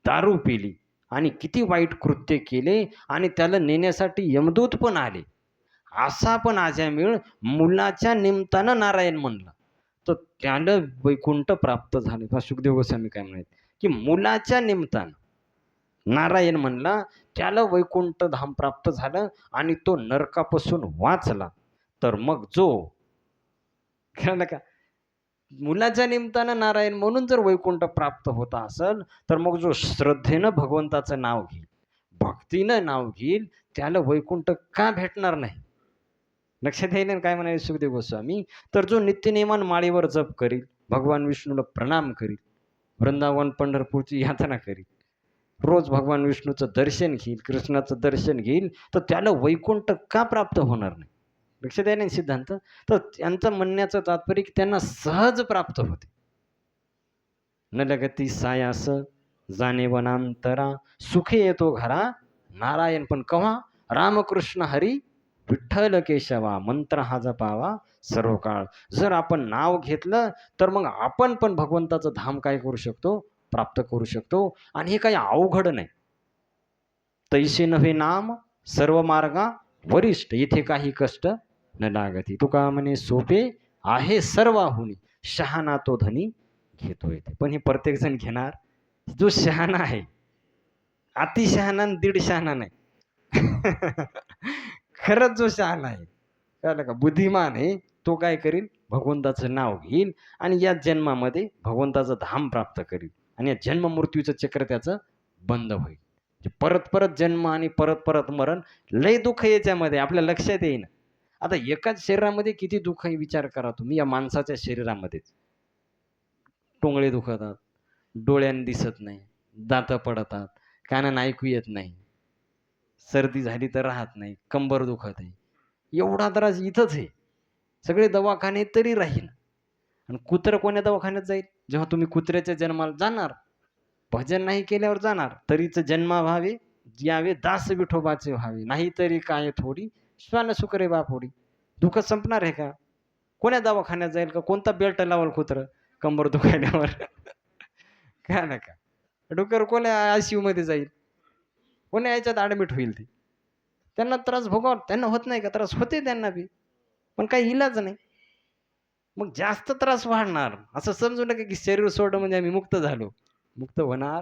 दारू पिली आणि किती वाईट कृत्य केले, आणि त्याला नेण्यासाठी यमदूत पण आले. असा पण अजयमेळ मुलाच्या निमित्तानं नारायण म्हणला, तर त्याला वैकुंठ प्राप्त झाले. शुकदेव गोस्वामी काय म्हणत की मुलाच्या निमित्तानं नारायण म्हणला, त्याला वैकुंठ धाम प्राप्त झालं आणि तो नरकापासून वाचला. तर मग जो कळलं का? मुलाच्या निमित्तानं नारायण म्हणून जर वैकुंठ प्राप्त होता असेल, तर मग जो श्रद्धेनं भगवंताचं नाव घेईल, भक्तीनं नाव घेईल, त्याला वैकुंठ का भेटणार नाही? लक्षात येईल काय म्हणाले सुखदेव गोस्वामी? तर जो नित्यनेमान माळेवर जप करील, भगवान विष्णूला प्रणाम करील, वृंदावन पंढरपूरची यातना करील, रोज भगवान विष्णूचं दर्शन घेईल, कृष्णाचं दर्शन घेईल, तर त्याला वैकुंठ का प्राप्त होणार नाही? लक्षात आहे ना सिद्धांत? तर त्यांचं म्हणण्याचं तात्पर्य की त्यांना सहज प्राप्त होते. न लगती सायास जाणे वनांतरा, सुखे येतो घरा नारायण. पण केव्हा? रामकृष्ण हरी विठ्ठल केशवा, मंत्र हा जपावा सर्व काळ. जर आपण नाव घेतलं तर मग आपण पण भगवंताचं धाम काय करू शकतो? प्राप्त करू शकतो. आणि हे काही अवघड नाही. तैसे नव्हे नाम सर्व मार्गा वरिष्ठ, इथे काही कष्ट न लागती. तुका म्हणे सोपे आहे सर्वाहुनी, शहाणा तो धनी घेतो येते. पण हे प्रत्येक जण घेणार? जो शहाणा आहे, अति शहाणा आणि दीड शहाणा नाही. खरंच जो शहाणा आहे, कळलं का, बुद्धिमान आहे, तो काय करील? भगवंताचं नाव घेईल आणि या जन्मामध्ये भगवंताचं धाम प्राप्त करील आणि या जन्म मृत्यूचं चक्र त्याचं बंद होईल. परत परत जन्म आणि परत परत मरण, लय दुःख याच्यामध्ये आपल्या लक्षात येईन. आता एकाच शरीरामध्ये किती दुःख आहे विचार करा तुम्ही. या माणसाच्या शरीरामध्येच टोंगळे दुखतात, डोळ्याने दिसत नाही, दात पडतात, कानानं ऐकू येत नाही, सर्दी झाली तर राहत नाही, कंबर दुखत आहे, एवढा त्रास इथंच आहे. सगळे दवाखाने तरी राहील. आणि कुत्र कोण्या दवाखान्यात जाईल? जेव्हा तुम्ही कुत्र्याच्या जन्माला जाणार, भजन नाही केल्यावर जाणार, तरीच जन्मा व्हावे यावे दास विठोबाचे व्हावे, नाही तरी काय थोडी श्वान सुकरे बापोडी. दुःख संपणार आहे का? कोण्या दवाखान्यात जाईल का? कोणता बेल्ट लावल कुत्र कंबर दुखायल्यावर? काय नका. डुकर कोण्या आयसीयू मध्ये जाईल? कोण्या याच्यात ऍडमिट होईल ते? त्यांना त्रास भोगावा, त्यांना होत नाही का त्रास? होते त्यांना बी, पण काही इलाज नाही. मग जास्त त्रास वाढणार. असं समजू नका की शरीर सोडलं म्हणजे आम्ही मुक्त झालो. मुक्त होणार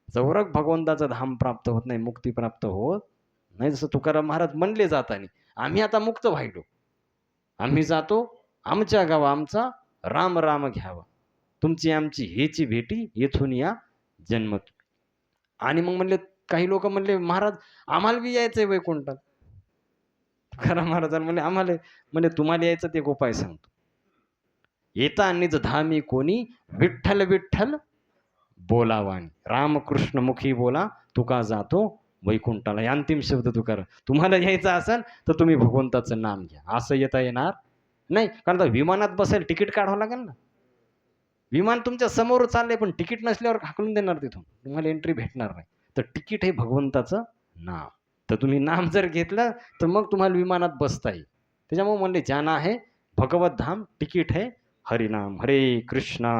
जवरक भगवंताचं धाम प्राप्त होत नाही, मुक्ती प्राप्त होत नाही. जसं तुकाराम महाराज म्हणले जातानी, आम्ही आता मुक्त व्हायलो, आम्ही जातो आमच्या गावा, आमचा राम राम घ्यावा, तुमची आमची हेची भेटी येथून या जन्मत. आणि मग म्हणले, काही लोक म्हणले, महाराज आम्हाला बी यायचंय वैकुंठात. तुकाराम महाराजांना म्हणले, आम्हाला म्हणजे तुम्हाला यायचं ते एक उपाय सांगतो. येता निज धामी कोणी, विठ्ठल विठ्ठल बोलावानी, रामकृष्ण मुखी बोला, तुका जातो वैकुंठाला. हे अंतिम शब्द तुकार. तुम्हाला यायचं असेल तर तुम्ही भगवंताचं नाम घ्या. असं येता येणार नाही, कारण तर विमानात बसायला तिकीट काढावं लागेल ना. विमान तुमच्या समोर चाललंय, पण तिकीट नसल्यावर हाकलून देणार तिथून, तुम्हाला एंट्री भेटणार नाही. तर तिकीट हे भगवंताचं नाम. तर तुम्ही नाम जर घेतलं तर मग तुम्हाला विमानात बसता येईल. त्याच्यामुळे म्हणले, जाना आहे भगवत धाम, तिकीट है हरिनाम. हरे कृष्णा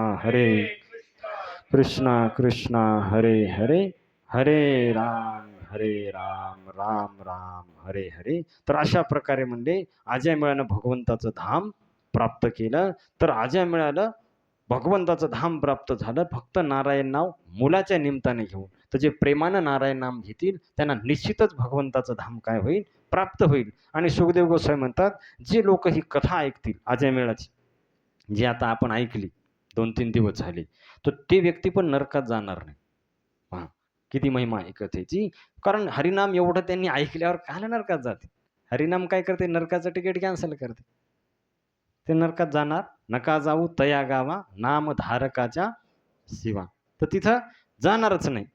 कृष्णा कृष्णा हरे हरे, हरे राम राम राम हरे हरे. तर अशा प्रकारे म्हणले आज्या मिळानं भगवंताचं धाम प्राप्त केलं. तर आज्या मिळालं, भगवंताचं धाम प्राप्त झालं फक्त नारायण नाव मुलाच्या निमित्ताने घेऊन. तर जे प्रेमानं नारायण नाम घेतील त्यांना निश्चितच भगवंताचं धाम काय होईल? प्राप्त होईल. आणि सुखदेव गोस्वामी म्हणतात, जे लोक ही कथा ऐकतील आज्या मेळाची, जी आता आपण ऐकली 2-3 दिवस झाले, तर ते व्यक्ती पण नरकात जाणार नाही. पहा किती महिमा आहे कथेची. कारण हरिनाम एवढं त्यांनी ऐकल्यावर कायला नरकात जाते? हरिनाम काय करते? नरकाचं तिकीट कॅन्सल करते. ते नरकात जाणार नका जाऊ तया गावा, नाम धारकाच्या शिवा. तर तिथं जाणारच नाही.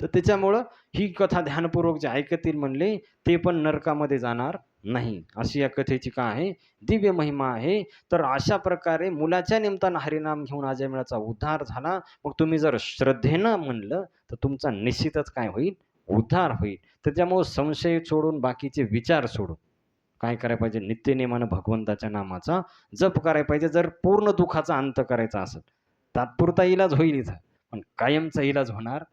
तर त्याच्यामुळं ही कथा ध्यानपूर्वक जे ऐकतील म्हणले, ते पण नरकामध्ये जाणार नाही. अशी या कथेची काय आहे? दिव्य महिमा आहे. तर अशा प्रकारे मुलाच्या निमित्तानं हरिनाम घेऊन आजन्माचा उद्धार झाला. मग तुम्ही जर श्रद्धेनं म्हणलं तर तुमचा निश्चितच काय होईल? उद्धार होईल. त्याच्यामुळे संशय सोडून, बाकीचे विचार सोडून काय करायला पाहिजे? नित्यनेमानं भगवंताच्या नामाचा जप करायला पाहिजे. जर पूर्ण दुःखाचा अंत करायचा असेल, तात्पुरता इलाज होईल इथं, पण कायमचा इलाज होणार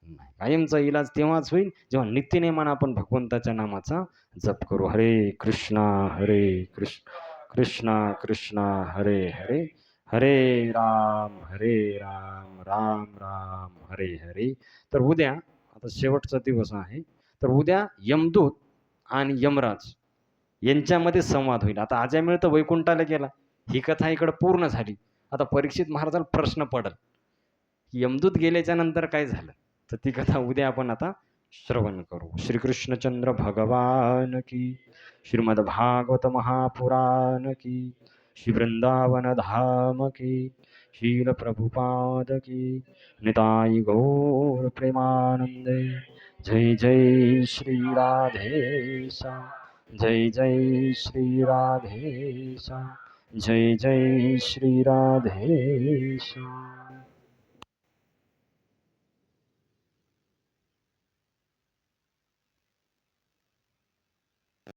नाही. कायमचा इलाज तेव्हाच होईल जेव्हा नित्यनेमानं आपण भगवंताच्या नामाचा जप करू. हरे कृष्णा कृष्ण कृष्णा कृष्णा हरे हरे, हरे राम राम राम हरे हरे. तर उद्या आता शेवटचा दिवस आहे. तर उद्या यमदूत आणि यमराज यांच्यामध्ये संवाद होईल. आता अजामिळ तर वैकुंठाला गेला, ही कथा इकडं पूर्ण झाली. आता परीक्षित महाराजाला प्रश्न पडल, यमदूत गेल्याच्या नंतर काय झालं? तर ती कथा उद्या आपण आता श्रवण करू. श्रीकृष्णचंद्र भगवान की, श्रीमद भागवत महापुराण की, श्री वृंदावन धाम की, शील प्रभुपाद की, निताई गौर प्रेमानंदे. जय जय श्री राधेशा, जय जय श्री राधेशा, जय जय श्री राधेशा.